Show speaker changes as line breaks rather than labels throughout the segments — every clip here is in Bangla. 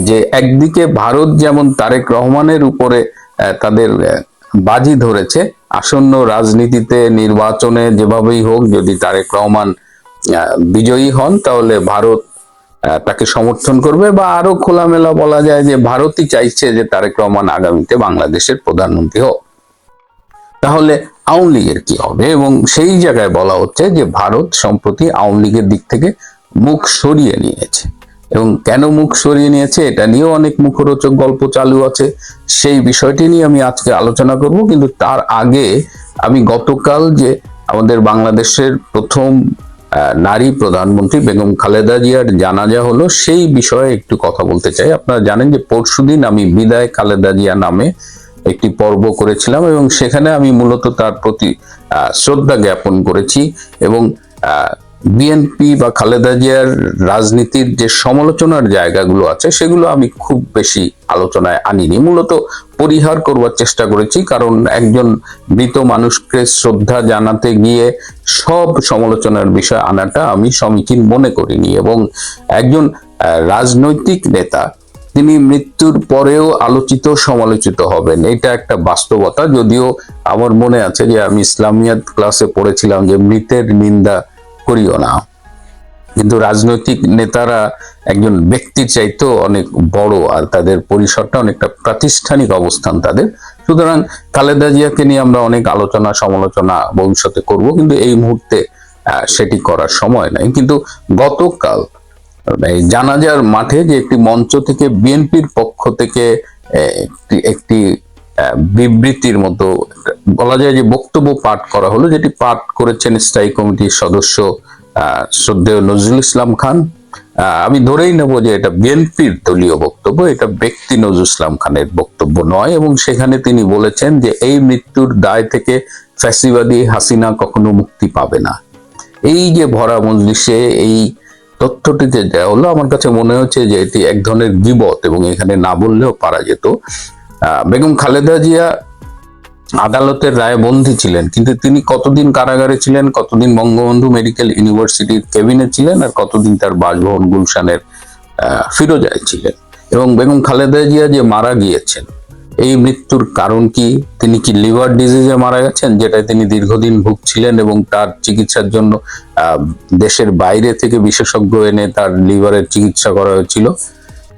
যে একদিকে ভারত যেমন তারেক রহমানের উপরে তাদের বাজি ধরেছে, আসন্ন রাজনীতিতে নির্বাচনে যেভাবেই হোক যদি তারেক রহমান বিজয়ী হন তাহলে ভারত তাকে সমর্থন করবে, বা আরো খোলামেলা বলা যায় যে ভারতই চাইছে যে তারেক রহমান আগামীতে বাংলাদেশের প্রধানমন্ত্রী হোক। তাহলে আওয়ামী লীগের কি হবে? এবং সেই জায়গায় বলা হচ্ছে যে ভারত সম্প্রতি আওয়ামী লীগের দিক থেকে মুখ সরিয়ে নিয়েছে। এবং কেন মুখ সরিয়ে নিয়েছে এটা নিয়েও অনেক মুখরোচক গল্প চালু আছে, সেই বিষয়টি নিয়ে আমি আজকে আলোচনা করব। কিন্তু তার আগে আমি গতকাল যে আমাদের বাংলাদেশের প্রথম নারী প্রধানমন্ত্রী বেগম খালেদা জিয়ার জানাজা হলো, সেই বিষয়ে একটু কথা বলতে চাই। আপনারা জানেন যে পরশুদিন আমি বিদায় খালেদা জিয়া নামে একটি পর্ব করেছিলাম এবং সেখানে আমি মূলত তার প্রতি শ্রদ্ধা জ্ঞাপন করেছি এবং বিএনপি বা খালেদা জিয়ার রাজনীতির যে সমালোচনার জায়গাগুলো আছে সেগুলো আমি খুব বেশি আলোচনায় আনিনি, মূলত পরিহার করবার চেষ্টা করেছি। কারণ একজন মৃত মানুষকে শ্রদ্ধা জানাতে গিয়ে সব সমালোচনার বিষয় আনাটা আমি সমীচীন মনে করিনি। এবং একজন রাজনৈতিক নেতা তিনি মৃত্যুর পরেও আলোচিত সমালোচিত হবেন, এটা একটা বাস্তবতা। যদিও আমার মনে আছে যে আমি ইসলামিয়াত ক্লাসে পড়েছিলাম যে মৃতের নিন্দা করিও না, কিন্তু রাজনৈতিক নেতারা একজন ব্যক্তির চাইতেও অনেক বড়, আর তাদের পরিসরটা অনেকটা প্রাতিষ্ঠানিক অবস্থান তাদের। সুতরাং খালেদা জিয়াকে নিয়ে আমরা অনেক আলোচনা সমালোচনা ভবিষ্যতে করব, কিন্তু এই মুহূর্তে সেটি করার সময় নাই। কিন্তু গতকাল জানাজার মাঠে যে একটি মঞ্চ থেকে বিএনপির পক্ষ থেকে একটি বিবৃতির মতো বলা যায় যে বক্তব্য পাঠ করা হলো, যেটি পাঠ করেছেন স্থায়ী কমিটির সদস্য শ্রদ্ধেয় নজরুল ইসলাম খান। আমি ধরেই নেব যে এটা বিএনপির দলীয় বক্তব্য, এটা ব্যক্তি নজরুল ইসলাম খানের বক্তব্য নয়। এবং সেখানে তিনি বলেছেন যে এই মৃত্যুর দায় থেকে ফ্যাসিবাদী হাসিনা কখনো মুক্তি পাবে না। এই যে ভরা মজলিসে এই তথ্যটিতে দেওয়া হলো, আমার কাছে মনে হচ্ছে যে এটি এক ধরনের গীবত এবং এখানে না বললেও পারা যেত। বেগম খালেদা জিয়া আদালতের রায়ে বন্দী ছিলেন, কিন্তু তিনি কতদিন কারাগারে ছিলেন, কতদিন বঙ্গবন্ধু মেডিকেল ইউনিভার্সিটির কেবিনে ছিলেন, আর কতদিন তার বাসভবন গুলশানের ফিরোজায় ছিলেন। এবং বেগম খালেদা জিয়া যে মারা গিয়েছেন, এই মৃত্যুর কারণ কি? তিনি কি লিভার ডিজিজে মারা গেছেন, যেটা তিনি দীর্ঘদিন ভুগছিলেন এবং তার চিকিৎসার জন্য দেশের বাইরে থেকে বিশেষজ্ঞ এনে তার লিভারের চিকিৎসা করা হয়েছিল?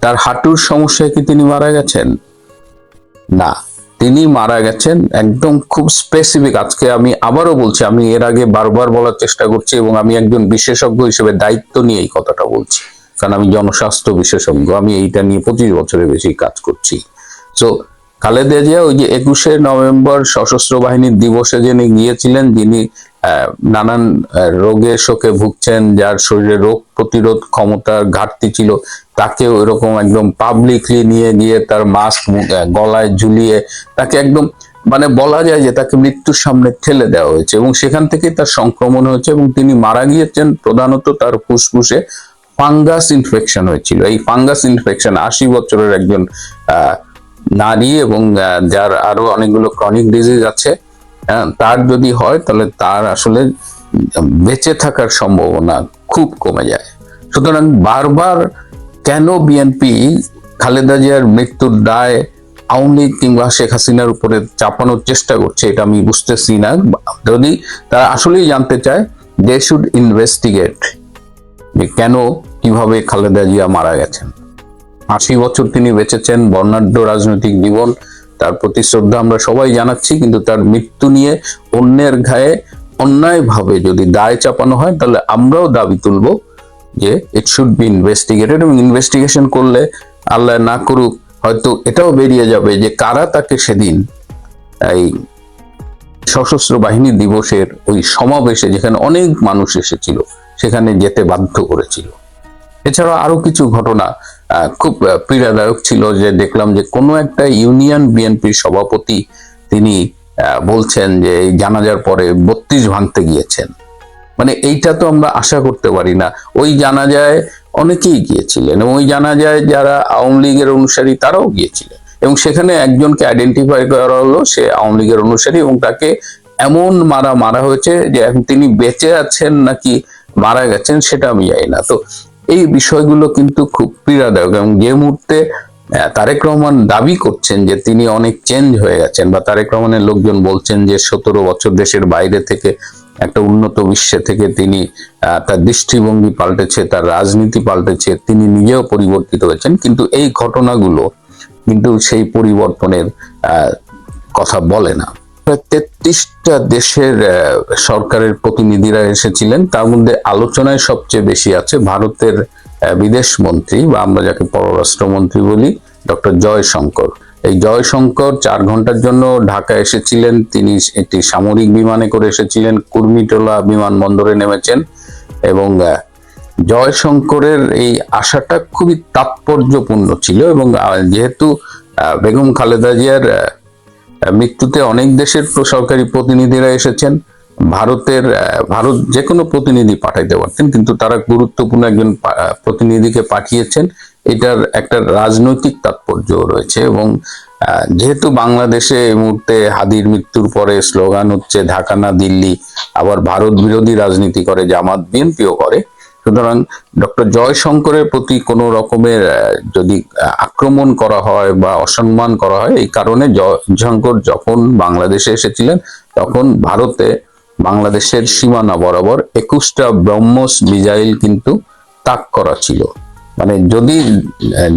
তার হাঁটুর সমস্যায় কি তিনি মারা গেছেন? না, তিনি মারা গেছেন একদম খুব স্পেসিফিক। আজকে আমি আবারও বলছি, আমি এর আগে বারবার বলার চেষ্টা করছি এবং আমি একজন বিশেষজ্ঞ হিসেবে দায়িত্ব নিয়ে এই কথাটা বলছি, কারণ আমি জনস্বাস্থ্য বিশেষজ্ঞ, আমি এইটা নিয়ে 25 বছরের বেশি কাজ করছি। তো খালেদা জিয়া ওই যে 21শে নভেম্বর সশস্ত্র বাহিনীর দিবসে যিনি গিয়েছিলেন, যিনি নানান রোগে শোকে ভুগছেন, যার শরীরে রোগ প্রতিরোধ ক্ষমতার ঘাটতি ছিল, তাকে ওইরকম একদম পাবলিকলি নিয়ে গিয়ে তার মাস্ক গলায় ঝুলিয়ে তাকে একদম মানে বলা যায় যে তাকে মৃত্যুর সামনে ঠেলে দেওয়া হয়েছে এবং সেখান থেকে তার সংক্রমণ হয়েছে এবং তিনি মারা গিয়েছেন। প্রধানত তার ফুসফুসে ফাঙ্গাস ইনফেকশন হয়েছিল। এই ফাঙ্গাস ইনফেকশন 80 বছরের একজন নারী এবং যার আরো অনেকগুলো ক্রনিক ডিজিজ আছে, তার যদি হয় তাহলে তার আসলে বেঁচে থাকার সম্ভাবনা খুব কমে যায়। সুতরাং বারবার কেন বিএনপি খালেদা জিয়ার মৃত্যুর দায় আওয়ামী লীগ কিংবা শেখ হাসিনার উপরে চাপানোর চেষ্টা করছে, এটা আমি বুঝতেছি না। যদি তারা আসলেই জানতে চায়, দে শুড ইনভেস্টিগেট যে কেন কিভাবে খালেদা জিয়া মারা গেছেন। 80 বছর তিনি বেঁচেছেন, বর্ণাঢ্য রাজনৈতিক জীবন, তার প্রতি শ্রদ্ধা আমরা সবাই জানাচ্ছি। কিন্তু তার মৃত্যু নিয়ে অন্যের ঘায়ে অন্যায়ভাবে যদি দায় চাপানো হয়, তাহলে আমরাও দাবি তুলব যে ইট শুড বি ইনভেস্টিগেটেড। এবং ইনভেস্টিগেশন করলে আল্লাহ না করুক হয়তো এটাও বেরিয়ে যাবে যে কারা তাকে সেদিন এই সশস্ত্র বাহিনী দিবসের ওই সমাবেশে, যেখানে অনেক মানুষ এসেছিল, সেখানে যেতে বাধ্য করেছিল। এছাড়া আরো কিছু ঘটনা খুব পীড়াদায়ক ছিল, যে দেখলাম যে কোনো একটা ইউনিয়ন বিএনপির সভাপতি তিনি বলছেন যে এই জানাজার পরে 32 ভাঙতে গিয়েছেন। মানে এইটা তো আমরা আশা করতে পারি না। ওই জানাজায় অনেকেই গিয়েছিলেন এবং ওই জানাজায় যারা আওয়ামী লীগের অনুসারী তারাও গিয়েছিলেন এবং সেখানে একজনকে আইডেন্টিফাই করা হলো সে আওয়ামী লীগের অনুসারী এবং তাকে এমন মারা হয়েছে যে এখন তিনি বেঁচে আছেন নাকি মারা গেছেন সেটা আমি জানি না। তো এই বিষয়গুলো কিন্তু খুব পীড়াদায়ক। এবং যে মুহূর্তে তারেক রহমান দাবি করছেন যে তিনি অনেক চেঞ্জ হয়ে গেছেন, বা তারেক রহমানের লোকজন বলছেন যে 17 বছর দেশের বাইরে থেকে একটা উন্নত বিশ্বে থেকে তিনি তার দৃষ্টিভঙ্গি পাল্টেছে, তার রাজনীতি পাল্টেছে, তিনি নিজেও পরিবর্তিত হয়েছেন, কিন্তু এই ঘটনাগুলো কিন্তু সেই পরিবর্তনের কথা বলে না। প্রায় 33টা দেশের সরকারের প্রতিনিধিরা এসেছিলেন, তার মধ্যে আলোচনায় সবচেয়ে বেশি আছে ভারতের বিদেশ মন্ত্রী, বা আমরা যাকে পররাষ্ট্রমন্ত্রী বলি, ডক্টর জয়শঙ্কর। এই জয়শঙ্কর 4 ঘন্টার জন্য ঢাকা এসেছিলেন। তিনি একটি সামরিক বিমানে করে এসেছিলেন, কুর্মিটোলা বিমানবন্দরে নেমেছেন। এবং জয়শঙ্করের এই আশাটা খুবই তাৎপর্যপূর্ণ ছিল। এবং যেহেতু বেগম খালেদা জিয়ার মৃত্যুতে অনেক দেশের সরকারি প্রতিনিধিরা এসেছেন, ভারত যে কোনো প্রতিনিধি পাঠাইতে পারতেন, কিন্তু তারা গুরুত্বপূর্ণ একজন প্রতিনিধিকে পাঠিয়েছেন। এটার একটা রাজনৈতিক তাৎপর্য রয়েছে। এবং যেহেতু বাংলাদেশে এই মুহূর্তে হাদির মৃত্যুর পরে স্লোগান হচ্ছে ঢাকা না দিল্লি, আবার ভারত বিরোধী রাজনীতি করে জামাত, বিএনপিও করে, সুতরাং ডক্টর জয়শঙ্করের প্রতি কোনো রকমের যদি আক্রমণ করা হয় বা অসম্মান করা হয়, এই কারণে জয়শঙ্কর যখন বাংলাদেশে এসেছিলেন তখন ভারতে বাংলাদেশের সীমানা বরাবর 21টা ব্রহ্মস মিসাইল কিন্তু তাক করা ছিল। মানে যদি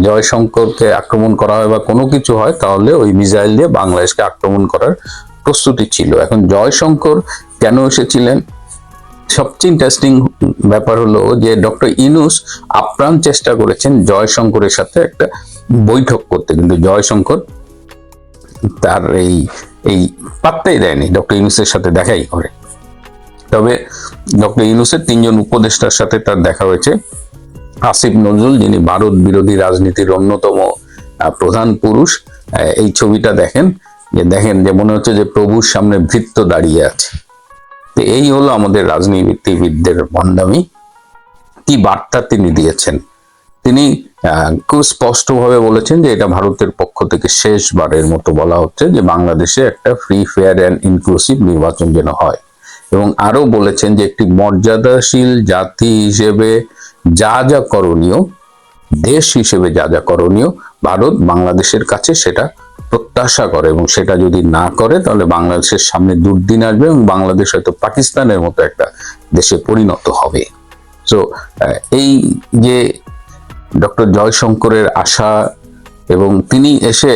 জয়শঙ্করকে আক্রমণ করা হয় বা কোনো কিছু হয়, তাহলে ওই মিসাইল দিয়ে বাংলাদেশকে আক্রমণ করার প্রস্তুতি ছিল। এখন জয়শঙ্কর কেন এসেছিলেন? সবচেয়ে ইন্টারেস্টিং ব্যাপার হলো যে ডক্টর ইউনূস আপ্রাণ চেষ্টা করেছেন জয়শঙ্করের সাথে একটা বৈঠক করতে, কিন্তু জয়শঙ্কর তার এই পাত্তাই দেয়নি, ডক্টর ইউনূসের সাথে দেখাই করে। তবে ডক্টর ইউনূসের 3 জন উপদেষ্টার সাথে তার দেখা হয়েছে। আসিফ নজরুল, যিনি ভারত বিরোধী রাজনীতির অন্যতম প্রধান পুরুষ, এই ছবিটা দেখেন যে মনে হচ্ছে যে প্রভুর সামনে ভৃত্য দাঁড়িয়ে আছে। তো এই হলো আমাদের রাজনীতিবিদদের ভণ্ডামি। কি বার্তা তিনি দিয়েছেন? তিনি খুব স্পষ্টভাবে বলেছেন যে এটা ভারতের পক্ষ থেকে শেষবারের মতো বলা হচ্ছে যে বাংলাদেশে একটা ফ্রি, ফেয়ার অ্যান্ড ইনক্লুসিভ নির্বাচন যেন হয়। এবং আরো বলেছেন যে একটি মর্যাদাশীল জাতি হিসেবে যা যা করণীয়, দেশ হিসেবে যা যা করণীয়, ভারত বাংলাদেশের কাছে সেটা প্রত্যাশা করে, এবং সেটা যদি না করে তাহলে বাংলাদেশের সামনে দুর্দিন আসবে এবং বাংলাদেশ হয়তো পাকিস্তানের মতো একটা দেশে পরিণত হবে। তো এই যে ডক্টর জয়শঙ্করের আশা, এবং তিনি এসে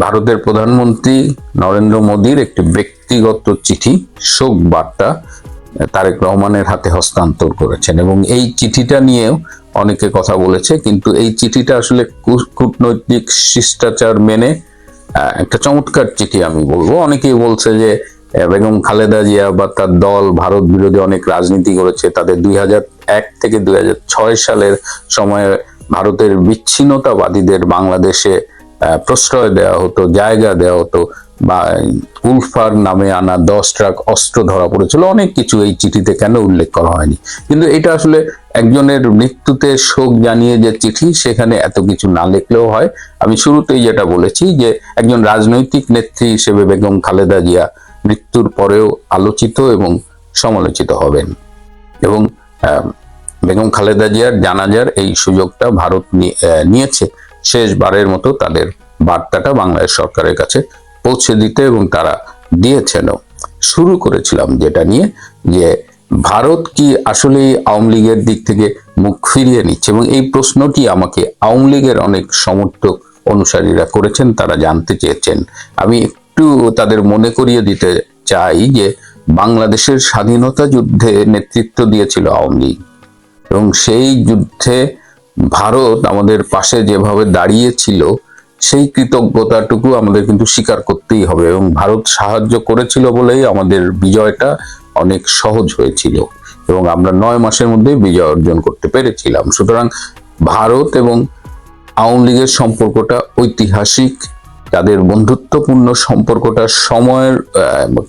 ভারতের প্রধানমন্ত্রী নরেন্দ্র মোদীর একটি ব্যক্তিগত চিঠি, শোক বার্তা তারেক রহমানের হাতে হস্তান্তর করেছেন। এবং এই চিঠিটা নিয়েও অনেকে কথা বলেছে, কিন্তু এই চিঠিটা আসলে কূটনৈতিক শিষ্টাচার মেনে একটা চমৎকার চিঠি আমি বলবো। অনেকেই বলছে যে বেগম খালেদা জিয়া বা তার দল ভারত বিরোধী অনেক রাজনীতি করেছে, তাদের 2001 থেকে 2006 সালের সময়ে ভারতের বিচ্ছিন্নতাবাদীদের বাংলাদেশে প্রশ্রয় দেওয়া হতো, জায়গা দেওয়া হতো, বা উলফার নামে আনা 10 ট্রাক অস্ত্র ধরা পড়েছিল, অনেক কিছু এই চিঠিতে কেন উল্লেখ করা হয়নি। কিন্তু এটা আসলে একজনের মৃত্যুতে শোক জানিয়ে যে চিঠি, সেখানে এত কিছু না লিখলেও হয়। আমি শুরুতেই যেটা বলেছি যে একজন রাজনৈতিক নেত্রী হিসেবে বেগম খালেদা জিয়া মৃত্যুর পরেও আলোচিত এবং সমালোচিত হবেন। এবং বেগম খালেদা জিয়ার জানাজার এই সুযোগটা ভারত নিয়েছে শেষবারের মতো তাদের বার্তাটা বাংলাদেশ সরকারের কাছে পৌঁছে দিতে, এবং তারা দিয়েছেনও। শুরু করেছিলাম যেটা নিয়ে, যে ভারত কি আসলে আওয়ামী লীগের দিক থেকে মুখ ফিরিয়ে নিচ্ছে, এবং এই প্রশ্নটি আমাকে আওয়ামী লীগের অনেক সমর্থক অনুসারীরা করেছেন, তারা জানতে চেয়েছেন। আমি একটু তাদের মনে করিয়ে দিতে চাই যে বাংলাদেশের স্বাধীনতা যুদ্ধে নেতৃত্ব দিয়েছিল আওয়ামী লীগ, এবং সেই যুদ্ধে ভারত আমাদের পাশে যেভাবে দাঁড়িয়েছিল, সেই কৃতজ্ঞতাটুকু আমাদের কিন্তু স্বীকার করতেই হবে। এবং ভারত সাহায্য করেছিল বলেই আমাদের বিজয়টা অনেক সহজ হয়েছিল, এবং আমরা 9 মাসের মধ্যে বিজয় অর্জন করতে পেরেছিলাম। সুতরাং ভারত এবং আওয়ামী লীগের সম্পর্কটা ঐতিহাসিক, তাদের বন্ধুত্বপূর্ণ সম্পর্কটা সময়ের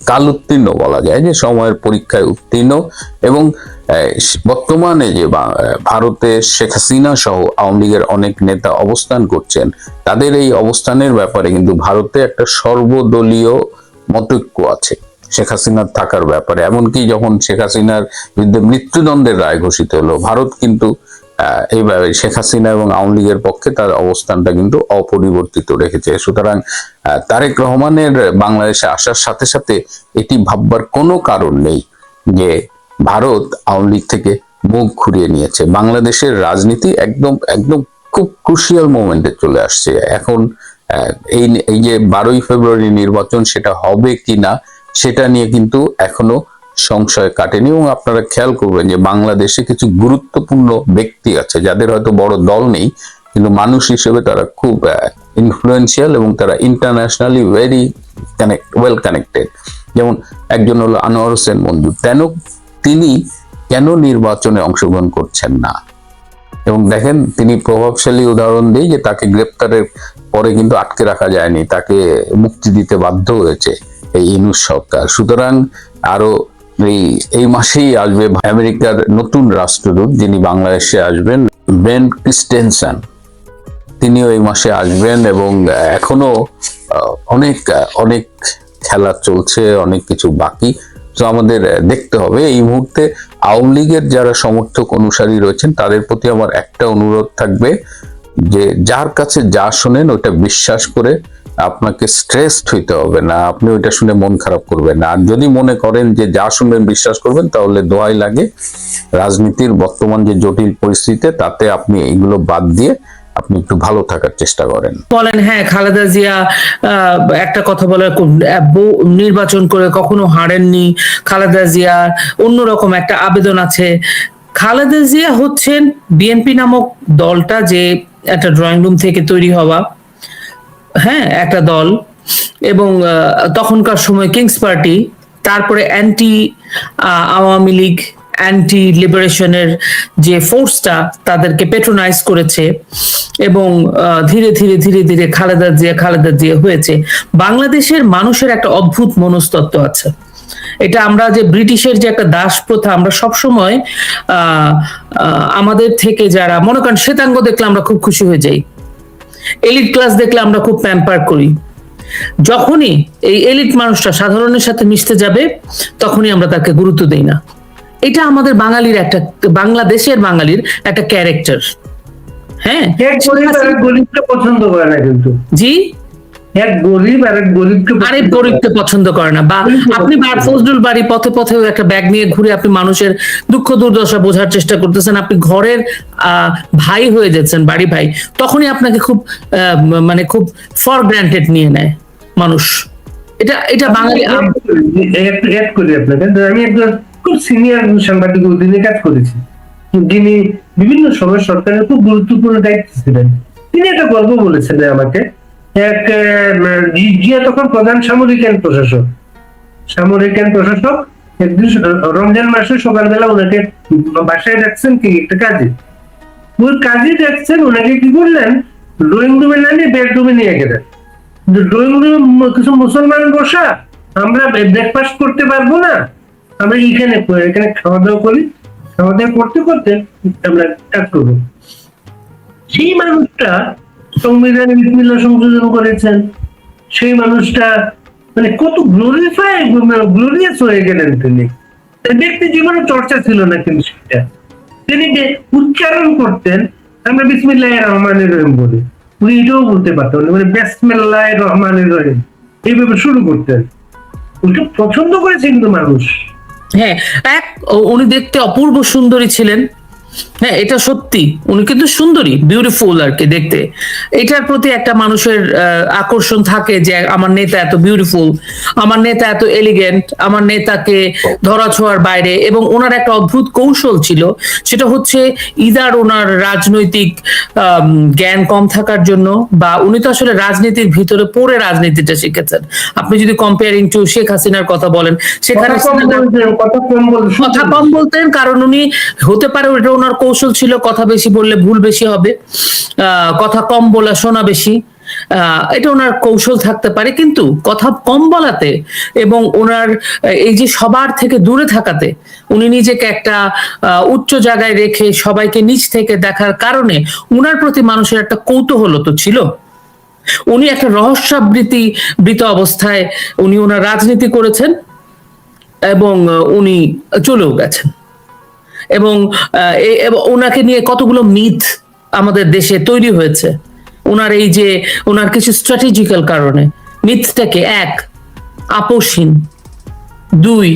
কাল উত্তীর্ণ, বলা যায় যে সময়ের পরীক্ষায় উত্তীর্ণ। এবং বর্তমানে যে ভারতে শেখ হাসিনা সহ আওয়ামী লীগের অনেক নেতা অবস্থান করছেন, তাদের এই অবস্থানের ব্যাপারে কিন্তু ভারতে একটা সর্বদলীয় মতৈক্য আছে। শেখ হাসিনার থাকার ব্যাপারে। এমনকি যখন শেখ হাসিনার বিরুদ্ধে মৃত্যুদণ্ডের রায় ঘোষিত হলো, ভারত কিন্তু এইভাবে শেখ হাসিনা এবং আওয়ামী লীগের পক্ষে তার অবস্থানটা কিন্তু অপরিবর্তিত রেখেছে। সুতরাং তারেক রহমানের বাংলাদেশে আসার সাথে সাথে এটি ভাববার কোনো কারণ নেই যে ভারত আওয়ামী লীগ থেকে মুখ ঘুরিয়ে নিয়েছে। বাংলাদেশের রাজনীতি একদম একদম খুব ক্রুশিয়াল মোমেন্টে চলে আসছে এখন। এই যে 12ই ফেব্রুয়ারি নির্বাচন, সেটা হবে কিনা সেটা নিয়ে কিন্তু এখনো সংশয় কাটেনি। এবং আপনারা খেয়াল করবেন যে বাংলাদেশে কিছু গুরুত্বপূর্ণ ব্যক্তি আছে যাদের হয়তো বড় দল নেই, কিন্তু মানুষ হিসেবে তারা খুব ইনফ্লুয়েন্সিয়াল এবং তারা ইন্টারন্যাশনালি ভেরি ওয়েল কানেক্টেড। যেমন একজন হলো আনোয়ার হোসেন মঞ্জু, তিনি কেন নির্বাচনে অংশগ্রহণ করছেন না? এবং দেখেন, তিনি প্রভাবশালী উদাহরণ দিয়ে যে তাকে গ্রেপ্তারের পরে কিন্তু আটকে রাখা যায়নি, তাকে মুক্তি দিতে বাধ্য হয়েছে এই ইউনূস সরকার। সুতরাং আরো এই মাসেই আসবে আমেরিকার নতুন রাষ্ট্রদূত, যিনি বাংলাদেশে আসবেন, বেন ক্রিস্টেনসন, তিনিও এই মাসে আসবেন। এবং এখনো অনেক অনেক খেলা চলছে, অনেক কিছু বাকি। তো আমাদের দেখতে হবে। এই মুহূর্তে আওয়ামী লীগের যারা সমর্থক অনুসারী রয়েছেন তাদের প্রতি আমার একটা অনুরোধ থাকবে যে যার কাছে যা শোনেন ওটা বিশ্বাস করে আপনাকে স্ট্রেসড হইতে হবে না, আপনি ওইটা শুনে মন খারাপ করবেন না। আর যদি মনে করেন যে যা শুনবেন বিশ্বাস করবেন, তাহলে দোহাই লাগে, রাজনীতির বর্তমান যে জটিল পরিস্থিতিতে তাতে আপনি এগুলো বাদ দিয়ে আপনি একটু ভালো থাকার চেষ্টা করেন।
বলেন হ্যাঁ, খালেদা জিয়া একটা কথা বলে, নির্বাচন করে কখনো হারেননি। খালেদা জিয়া অন্যরকম একটা আবেদন আছে। খালেদা জিয়া হচ্ছেন বিএনপি নামক দলটা যে একটা ড্রয়িং রুম থেকে তৈরি হওয়া, হ্যাঁ, একটা দল। এবং তখনকার সময় কিংস পার্টি, তারপরে অ্যান্টি আওয়ামী লীগ, অ্যান্টি লিবারেশনের যে ফোর্সটা তাদেরকে পেট্রোনাইজ করেছে। এবং ধীরে ধীরে ধীরে ধীরে খালেদা জিয়া হয়েছে। বাংলাদেশের মানুষের একটা অদ্ভুত মনস্তত্ত্ব আছে। এটা আমরা যে ব্রিটিশের যে একটা দাস প্রথা, আমরা সবসময় আমাদের থেকে যারা মনে করেন শ্বেতাঙ্গ দেখলে আমরা খুব খুশি হয়ে যাই, এলিট ক্লাস দেখলে আমরা খুব প্যাম্পার করি। যখনই এই এলিট মানুষটা সাধারণের সাথে মিশতে যাবে তখনই আমরা তাকে গুরুত্ব দেই না। এটা আমাদের বাঙালির একটা, বাংলাদেশের বাঙালির একটা ক্যারেক্টার। হ্যাঁ,
গরিবকে পছন্দ করে না, কিন্তু
জি,
এক গরিব আরেক
গরিবকে পছন্দ করে না। বা আপনি ফজলুল বাড়ি পথে পথে একটা ব্যাগ নিয়ে ঘুরে আপনি মানুষের দুঃখ দুর্দশা বোঝার চেষ্টা করতেছেন, আপনি ঘরের ভাই হয়ে যাচ্ছেন, বাড়ি ভাই, তখনই আপনাকে খুব মানে খুব ফর গ্রান্টেড নিয়ে নেয় মানুষ। এটা বাঙালি।
একটু অ্যাড করি আপনাকে, আমি একজন খুব সিনিয়র সাংবাদিক অধীনে কাজ করেছি, যিনি বিভিন্ন সময় সরকারের খুব গুরুত্বপূর্ণ দায়িত্ব ছিলেন। তিনি একটা গল্প বলেছিলেন আমাকে। জিয়া তখন প্রধান সামরিক প্রশাসক একদিন রমজান মাসে সকালবেলা ওনাকে বাসায় ডাকছেন কি একটা কাজে, ওই কাজে ডাকছেন, ওনাকে কি করলেন, ড্রয়িং রুমে না নিয়ে বেডরুমে নিয়ে গেলেন। ড্রয়িং রুমে কিছু মুসলমান বসা, আমরা ব্রেকফাস্ট করতে পারবো না, আমরা এখানে খাওয়া দাওয়া করি, খাওয়া দাওয়া করতে করতে আমরা কাজ করবো। সেই মানুষটা সংবিধানে বিসমিল্লাহ সংযোজন করেছেন। সেই মানুষটা মানে কত গ্লোরিয়াস হয়ে গেলেন তিনি। ব্যক্তি জীবনে চর্চা ছিল না, কিন্তু সেটা তিনি যে উচ্চারণ করতেন, আমরা বিসমিল্লাহির রহমানির রহিম বলি, উনি এটাও বলতে পারতেন, মানে বিসমিল্লাহির রহমানির রহিম এইভাবে শুরু করতেন। ওটা পছন্দ করেছে কিন্তু মানুষ।
হ্যাঁ, উনি দেখতে অপূর্ব সুন্দরী ছিলেন। হ্যাঁ, এটা সত্যি, উনি কিন্তু সুন্দরী, বিউটিফুল আর কি দেখতে। এটার প্রতি একটা মানুষের আকর্ষণ থাকে যে আমার নেতা এত বিউটিফুল, আমার নেতা এত এলিগেন্ট, আমার নেতাকে ধরা ছোঁয়ার বাইরে। এবং ওনার একটা অদ্ভুত কৌশল ছিল, সেটা হচ্ছে ইদার ওনার রাজনৈতিক জ্ঞান কম থাকার জন্য, বা উনি তো আসলে রাজনীতির ভিতরে পড়ে রাজনীতিটা শিখেছেন। আপনি যদি কম্পেয়ারিং টু শেখ হাসিনার কথা বলেন, সেখানে কথা কম বলতেন, কারণ উনি হতে পারে এটা ওনার কৌশল ছিল, কথা বেশি বললে ভুল বেশি হবে, কথা কম বলা শোনা বেশি, এটা ওনার কৌশল থাকতে পারে। কিন্তু কথা কম বলাতে এবং ওনার এই যে সবার থেকে দূরে থাকাতে, উনি নিজেকে একটা উচ্চ জায়গায় রেখে সবাইকে নিচ থেকে দেখার কারণে উনার প্রতি মানুষের একটা কৌতূহল তো ছিল। উনি একটা রহস্যাবৃত অবস্থায় উনি ওনার রাজনীতি করেছেন। এবং উনি চলেও গেছেন। এবং ওনাকে নিয়ে কতগুলো মিথ আমাদের দেশে তৈরি হয়েছে ওনার এই যে ওনার কিছু স্ট্র্যাটেজিক্যাল কারণে। মিথটাকে: 1, আপোষহীন; 2,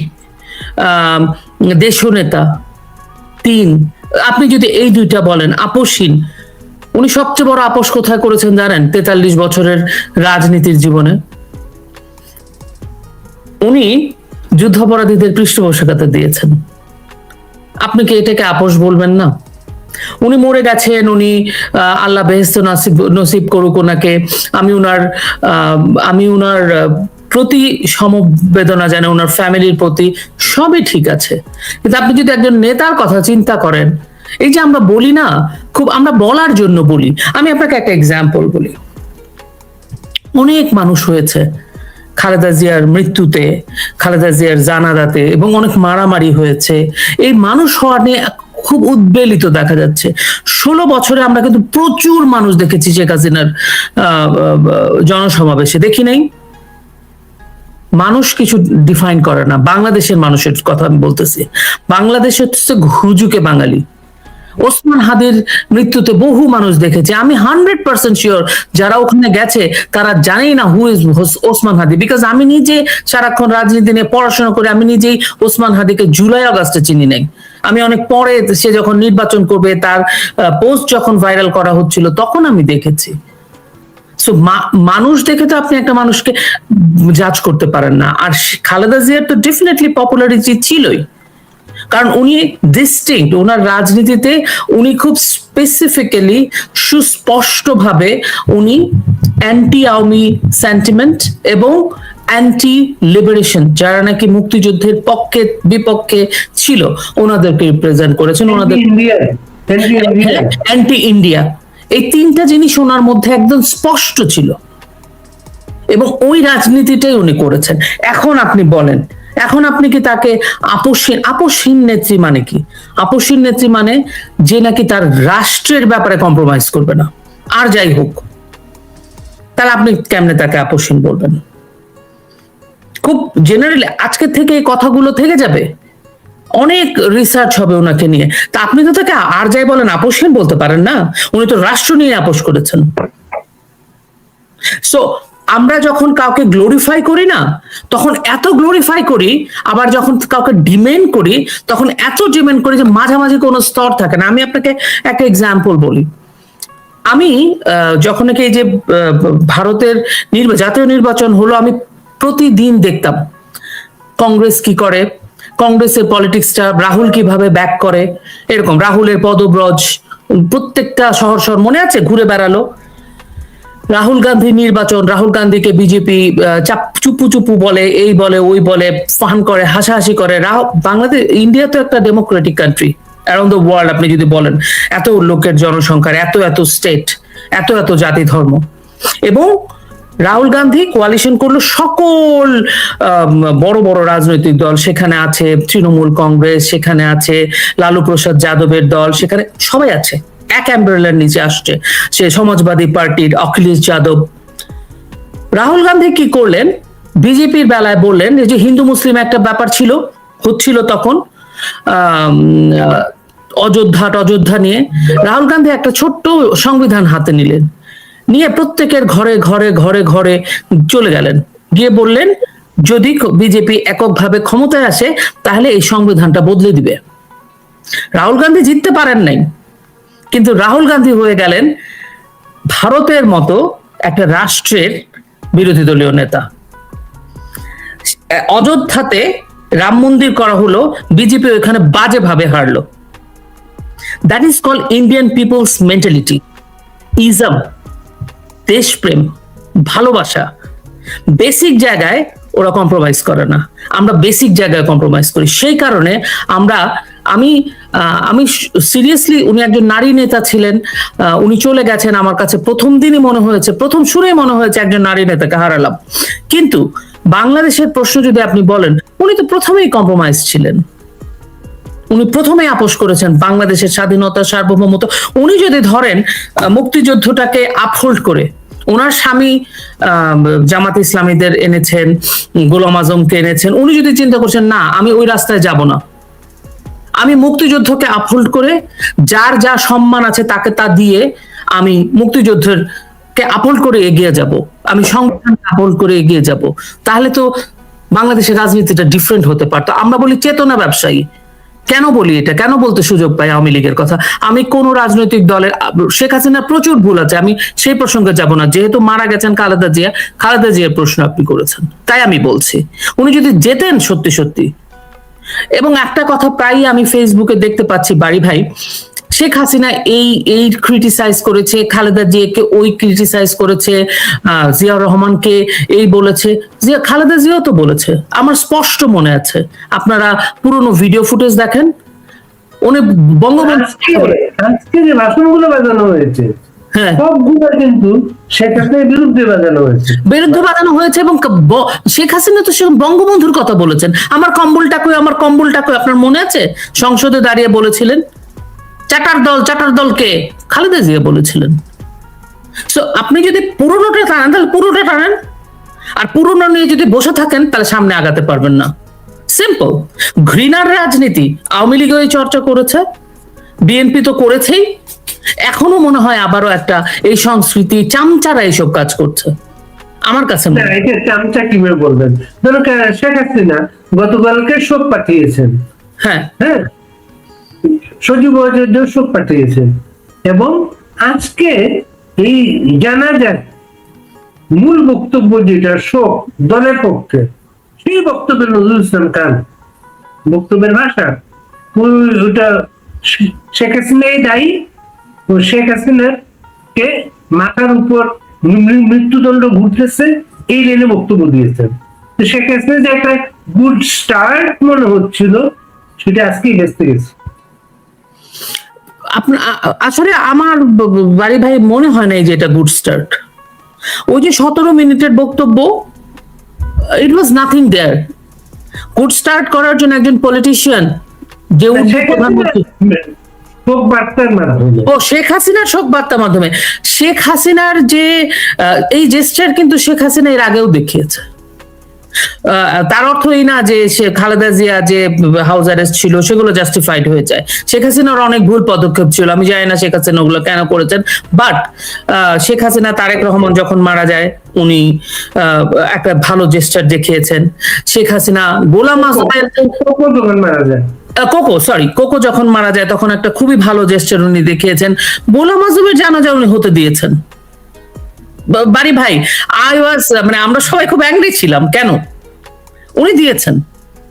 দেশনেতা; 3, আপনি যদি এই দুইটা বলেন, আপোষহীন, উনি সবচেয়ে বড় আপোষ কোথায় করেছেন জানেন? 43 বছরের রাজনীতির জীবনে উনি যুদ্ধাপরাধীদের পৃষ্ঠপোষকতা দিয়েছেন। আপনি কি এটাকে আপোষ বলবেন না? উনি মরে গেছেন, উনি আল্লাহ বেহেশত নসিব করুক ওনাকে। আমি উনার প্রতি সমবেদনা জানাই, ওনার ফ্যামিলির প্রতি, সবই ঠিক আছে। কিন্তু আপনি যদি একজন নেতার কথা চিন্তা করেন, এই যে আমরা বলি না, খুব আমরা বলার জন্য বলি। আমি আপনাকে একটা এক্সাম্পল বলি। অনেক মানুষ হয়েছে খালেদা জিয়ার মৃত্যুতে, খালেদা জিয়ার জানাজাতে, এবং অনেক মারামারি হয়েছে। এই মানুষ হওয়া নিয়ে খুব উদ্বেলিত দেখা যাচ্ছে। 16 বছরে আমরা কিন্তু প্রচুর মানুষ দেখেছি শেখ হাসিনার জনসমাবেশে, দেখি নাই? মানুষ কিছু ডিফাইন করে না। বাংলাদেশের মানুষের কথা আমি বলতেছি। বাংলাদেশ হচ্ছে হুজুকে বাঙালি। ওসমান হাদির মৃত্যুতে বহু মানুষ দেখেছে। আমি 100% শিওর যারা ওখানে গেছে তারা জানেই না who is Osman Hadi, because আমি নিজে সারাক্ষণ রাজনীতি নিয়ে পড়াশোনা করে আমি নিজেই ওসমান হাদিকে জুলাই আগস্টে চিনি নাই। আমি অনেক পরে সে যখন নির্বাচন করবে, তার পোস্ট যখন ভাইরাল করা হচ্ছিল, তখন আমি দেখেছি। সো মানুষ দেখে তো আপনি একটা মানুষকে জাজ করতে পারেন না। আর খালেদা জিয়ার তো ডেফিনেটলি পপুলারিটি ছিলই, কারণ উনি ডিস্টিংক্ট। ওনার রাজনীতিতে উনি খুব স্পেসিফিক্যালি, সুস্পষ্টভাবে উনি অ্যান্টি আওয়ামী সেন্টিমেন্ট এবং অ্যান্টি লিবারেশন, যারা নাকি মুক্তিযুদ্ধের পক্ষে বিপক্ষে ছিল, ওনাদেরকে রিপ্রেজেন্ট করেছেন। ওনাদের অ্যান্টি ইন্ডিয়া, এই 3টা জিনিস ওনার মধ্যে একদম স্পষ্ট ছিল, এবং ওই রাজনীতিটাই উনি করেছেন। এখন আপনি বলেন, এখন আপনি কি তাকে আপোষহীন নেত্রী মানে কি? আপোষহীন নেত্রী মানে যে নাকি তার রাষ্ট্রের ব্যাপারে কম্প্রোমাইজ করবে না, আর যাই হোক। তাহলে আপনি কেমনে তাকে আপোষহীন বলবেন? খুব জেনারেলি আজকে থেকে এই কথাগুলো থেকে যাবে, অনেক রিসার্চ হবে ওনাকে নিয়ে। তা আপনি তো তাকে আর যাই বলেন আপোষহীন বলতে পারেন না। উনি তো রাষ্ট্র নিয়ে আপোষ করেছেন। সো আমরা যখন কাউকে গ্লোরিফাই করি না, তখন এত গ্লোরিফাই করি, আবার যখন কাউকে ডিমেন্ড করি তখন এত ডিমেন্ড করি যে মাঝামাঝি কোনো স্তর থাকে না। আমি আপনাকে একটা এক্সাম্পল বলি। আমি যখন এই যে ভারতের জাতীয় নির্বাচন হলো, আমি প্রতিদিন দেখতাম কংগ্রেস কি করে, কংগ্রেসের পলিটিক্সটা, রাহুল কিভাবে ব্যাক করে, এরকম রাহুলের পদব্রজ, প্রত্যেকটা শহর মনে আছে ঘুরে বেড়ালো। রাহুল গান্ধী নির্বাচন, রাহুল গান্ধীকে বিজেপি চুপু চুপু বলে, এই বলে ওই বলে, ফান করে, হাসাহাসি করে। বাংলাদেশ, ইন্ডিয়া তো একটা Democratic country around the world. আপনি যদি বলেন, এত লোকের জনসংখ্যার, এত স্টেট, এত জাতি ধর্ম, এবং রাহুল গান্ধী কোয়ালিশন করলো সকল বড় বড় রাজনৈতিক দল। সেখানে আছে তৃণমূল কংগ্রেস, সেখানে আছে লালু প্রসাদ যাদবের দল, সেখানে সবাই আছে, এক অ্যাম্ব্রেলার নিচে আসছে। সে সমাজবাদী পার্টির অখিলেশ যাদব। রাহুল গান্ধী কি করলেন? বিজেপির বেলায় বললেন যে হিন্দু মুসলিম একটা ব্যাপার হচ্ছিল তখন, অযোধ্যা নিয়ে রাহুল গান্ধী একটা ছোট্ট সংবিধান হাতে নিলেন, নিয়ে প্রত্যেকের ঘরে ঘরে ঘরে ঘরে চলে গেলেন, গিয়ে বললেন যদি বিজেপি এককভাবে ক্ষমতায় আসে তাহলে এই সংবিধানটা বদলে দিবে। রাহুল গান্ধী জিততে পারেন নাই, কিন্তু রাহুল গান্ধী হয়ে গেলেন ভারতের মতো একটা রাষ্ট্রের বিরোধী দলীয় নেতা। অযোধ্যাতে রাম মন্দির করা হলো, বিজেপি ওখানে বাজেভাবে হারলো। That is called Indian peoples mentality, ism, দেশপ্রেম, ভালোবাসা। বেসিক জায়গায় ওরা কম্প্রোমাইজ করে না, আমরা বেসিক জায়গায় কম্প্রোমাইজ করি। সেই কারণে আমি সিরিয়াসলি, উনি একজন নারী নেতা ছিলেন, উনি চলে গেছেন। আমার কাছে প্রথম দিনই মনে হয়েছে, প্রথম শুরুই মনে হয়েছে একজন নারী নেতাকে হারালাম। কিন্তু বাংলাদেশের প্রশ্ন যদি আপনি বলেন, উনি তো প্রথমেই কম্প্রোমাইজ ছিলেন, উনি প্রথমে আপোষ করেছেন বাংলাদেশের স্বাধীনতা, সার্বভৌমত্ব। উনি যদি ধরেন মুক্তিযুদ্ধটাকে আপহোল্ড করে ওনার স্বামী জামাত ইসলামীদের এনেছেন, গোলাম আজমকে এনেছেন, উনি যদি চিন্তা করছেন না আমি ওই রাস্তায় যাব না, আমি মুক্তিযুদ্ধকে আপহোল্ড করে যার যা সম্মান আছে তাকে তা দিয়ে আমি মুক্তিযুদ্ধের কে আপহোল্ড করে এগিয়ে যাব, আমি সংবিধানকে আপহোল্ড করে এগিয়ে যাব, তাহলে তো বাংলাদেশের রাজনীতিটা ডিফারেন্ট হতে পারতো। আমরা বলি চেতনা ব্যবসায়ী, কেন বলি এটা, কেন বলতে সুযোগ পাই আওয়ামী লীগের কথা? আমি কোন রাজনৈতিক দলের, শেখ হাসিনা প্রচুর ভুল আছে, আমি সেই প্রসঙ্গে যাব না, যেহেতু মারা গেছেন খালেদা জিয়া, খালেদা জিয়ার প্রশ্ন আপনি করেছেন তাই আমি বলছি, উনি যদি যেতেন সত্যি সত্যি। এবং একটা কথা প্রায়ই আমি ফেসবুকে দেখতে পাচ্ছি বাড়ি ভাই, শেখ হাসিনা এই ক্রিটিসাইজ করেছে, খালেদা জিয়াকে ওই ক্রিটিসাইজ করেছে, জিয়াউর রহমানকে এই বলেছে, খালেদা জিয়াও তো বলেছে, আমার স্পষ্ট মনে আছে, আপনারা পুরনো ভিডিও ফুটেজ দেখেন, উনি বঙ্গবন্ধু
আজকে যে ভাষণগুলো বাজানো হয়েছে
হ্যাঁ
সবগুলো কিন্তু শেখ হাসিনার বিরুদ্ধে বাজানো হয়েছে,
বিরুদ্ধে বাজানো হয়েছে। এবং শেখ হাসিনা তো সে বঙ্গবন্ধুর কথা বলেছেন, আমার কম্বলটা কই, আমার কম্বলটা কই, আপনার মনে আছে সংসদে দাঁড়িয়ে বলেছিলেন, চাটার দলকে খালেদা জিয়া বলেছিলেন। সো আপনি যদি পুরোনোটা টানেন তাহলে পুরোটা টানেন, আর পুরোনো নিয়ে যদি বসে থাকেন তাহলে সামনে আগাতে পারবেন না। সিম্পল। ঘৃণার রাজনীতি আওয়ামী লীগ এই চর্চা করেছে, বিএনপি তো করেছেই, এখনো মনে হয় আবারও একটা এই সংস্কৃতি চামচারা এইসব কাজ করছে আমার কাছে মনে হয়।
এটা চামচা কিভাবে বলবেন? ধরুন শেখ হাসিনা গতকালকে শোক পাঠিয়েছেন,
হ্যাঁ
হ্যাঁ সজীব ওয়াজেদের শোক পাঠিয়েছেন, এবং আজকে এই জানাজার মূল বক্তব্য যেটা শোক দলের পক্ষে, সেই বক্তব্যে নজরুল ইসলাম খান বক্তব্যের ভাষা ওটা শেখ হাসিনাই দায়ী, ও শেখ হাসিনার কে মাথার উপর মৃত্যুদণ্ড ঘুরতেছে এই লাইনে বক্তব্য দিয়েছেন। তো শেখ হাসিনা যে একটা গুড স্টার্ট মনে হচ্ছিল সেটা আজকেই বেঁচতে গেছে।
আসলে আমার বাড়ি ভাই মনে হয় না যে এটা গুড স্টার্ট। ওই যে 17 মিনিটের বক্তব্য, it was nothing there. Good start করার জন্য একজন পলিটিশিয়ান যে প্রধানমন্ত্রী ও শেখ হাসিনার শোক বার্তার মাধ্যমে, শেখ হাসিনার যে এই জেস্টার কিন্তু শেখ হাসিনা এর আগেও দেখিয়েছে। তার অর্থ এই না যে সে খালেদা জিয়া যে হাউস অ্যারেস্ট ছিল সেগুলো জাস্টিফাইড হয়ে যায়, শেখ হাসিনার অনেক ভুল পদক্ষেপ ছিল, আমি জানি না শেখ হাসিনা ওগুলো কেন করেছেন, বাট শেখ হাসিনা তারেক রহমান যখন মারা যায় উনি একটা ভালো জেস্টার দেখিয়েছেন। শেখ হাসিনা গোলাম আজমের
মারা যায়,
কোকো যখন মারা যায় তখন একটা খুবই ভালো জেস্টার উনি দেখিয়েছেন। গোলাম আজমের জানাজা উনি হতে দিয়েছেন। বাড়ি ভাই মানে আমরা সবাই খুব অ্যাংরি ছিলাম, কেন উনি দিয়েছেন,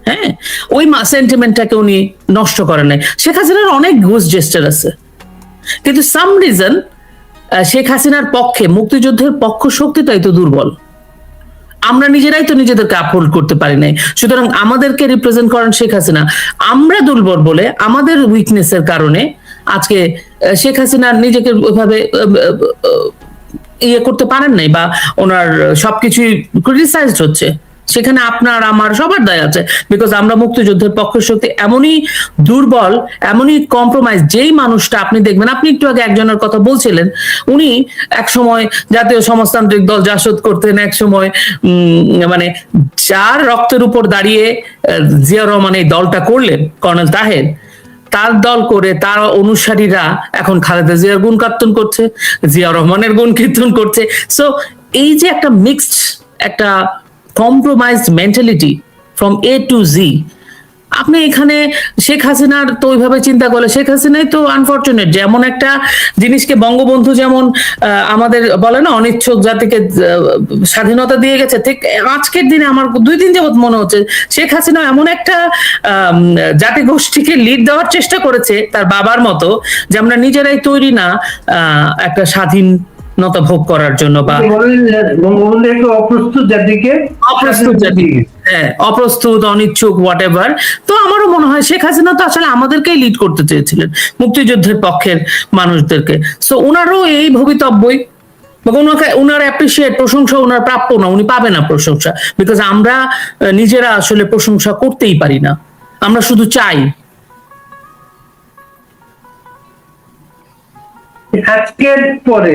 হ্যাঁ ওই সেন্টিমেন্টটাকে উনি নষ্ট করেন নাই। শেখ হাসিনার অনেক গুড জেস্টার আছে, কিন্তু সাম রিজন শেখ হাসিনার পক্ষে মুক্তিযুদ্ধের পক্ষ শক্তিটাই তো দুর্বল, আমরা নিজেরাই তো নিজেদেরকে আপহোল্ড করতে পারি নাই। সুতরাং আমাদেরকে রিপ্রেজেন্ট করেন শেখ হাসিনা, আমরা দুর্বল বলে আমাদের উইকনেসের কারণে আজকে শেখ হাসিনা নিজেকে ওইভাবে ইয়ে করতে পারেন নাই, বা ওনার সবকিছুই ক্রিটিসাইজড হচ্ছে, সেখানে আপনার আমার সবার দায় আছে। বিকজ আমরা মুক্তিযুদ্ধের পক্ষের শক্তি এমনই দুর্বল, এমনই কম্প্রোমাইজ, যেই মানুষটা আপনি দেখবেন, আপনি একটু আগে একজনের কথা বলছিলেন, উনি এক সময় জাতীয় সমাজতান্ত্রিক দল জাসদ করতেন, এক সময় মানে যার রক্তের উপর দাঁড়িয়ে জিয়াউর রহমান এই দলটা করলেন, কর্নেল তাহের, তার দল করে তার অনুসারীরা এখন খালেদা জিয়ার গুণ কীর্তন করছে, জিয়াউর রহমানের গুণ কীর্তন করছে। সো এই যে একটা মিক্সড, একটা compromised mentality from A to Z, আপনি এখানে শেখ হাসিনার তো ওইভাবে চিন্তা করলে, শেখ হাসিনাই তো আনফরচুনেট, যেমন একটা জিনিসকে বঙ্গবন্ধু যেমন আমাদের বলে না অনিচ্ছুক জাতিকে স্বাধীনতা দিয়ে গেছে, ঠিক আজকের দিনে আমার 2 দিন যাবত মনে হচ্ছে শেখ হাসিনা এমন একটা জাতিগোষ্ঠীকে লিড দেওয়ার চেষ্টা করেছে তার বাবার মতো, যে আমরা নিজেরাই তৈরি না একটা স্বাধীনতা ভোগ করার জন্য, বা
অপ্রস্তুত জাতিকে,
হ্যাঁ অপ্রস্তুত, অনিচ্ছুক, হোয়াট এভার। তো আমারও মনে হয় শেখ হাসিনা তো আসলে আমাদেরকেই লিড করতে চেয়েছিলেন, মুক্তিযুদ্ধের পক্ষের মানুষদেরকে। সো ওনারও এই ভবিতব্যই, উনার অ্যাপ্রিসিয়েট, প্রশংসা উনার প্রাপ্য না, উনি পাবে না প্রশংসা, বিকজ আমরা নিজেরা আসলে প্রশংসা করতেই পারি না, আমরা শুধু চাই।
আজকের পরে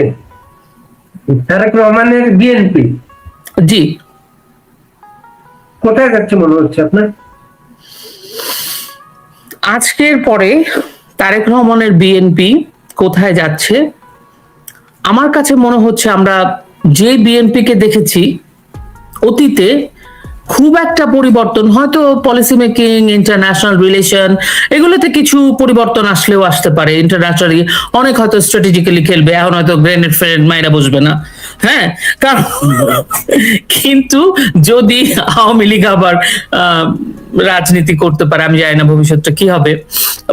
তারেক রহমানের বিএনপি
জি,
কোথায় যাচ্ছে মনে হচ্ছে আপনার?
আজকের পরে তারেক রহমানের বিএনপি কোথায় যাচ্ছে? আমার কাছে মনে হচ্ছে আমরা যে বিএনপিকে দেখেছি অতীতে, খুব একটা পরিবর্তন, হয়তো পলিসি মেকিং, ইন্টারন্যাশনাল রিলেশন, এগুলোতে কিছু পরিবর্তন আসলেও আসতে পারে। ইন্টারন্যাশনালি অনেক হয়তো স্ট্র্যাটেজিক্যালি খেলবে, এখন হয়তো গ্রেনেড ফ্রেনেড মাইরা বসবে না, হ্যাঁ, কারণ কিন্তু যদি আওয়ামী লীগ আবার রাজনীতি করতে পারে, আমি জানি না ভবিষ্যৎটা কি হবে,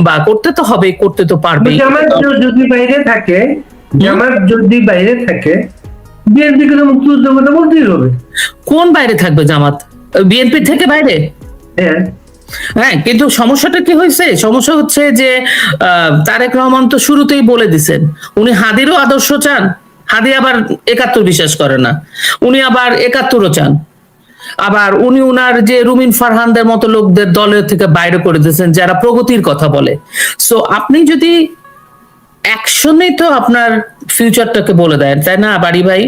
বা করতে তো হবে, করতে তো পারবেই।
জামাত যদি বাইরে থাকে, জামাত যদি বাইরে থাকে, বিএনপি কিন্তু মুক্তিযুদ্ধের কথা বলতেই হবে।
কোন বাইরে থাকবে জামাত? বিএনপি থেকে বাইরে?
হ্যাঁ,
হ্যাঁ, কিন্তু সমস্যাটা কি হয়েছে? সমস্যা হচ্ছে যে তারেক রহমান তো শুরুতেই বলে দিছেন উনি হাদিরও আদর্শ চান। হাদি আবার 71 বিশ্বাস করে না, উনি আবার 71ও চান। আবার উনি উনার যে রুমিন ফারহানদের মতো লোকদের দলের থেকে বাইরে করে দিয়েছেন যারা প্রগতির কথা বলে। সো আপনি যদি অ্যাকশনে তো আপনার ফিউচারটাকে বলে দেন, তাই না বাড়ি ভাই?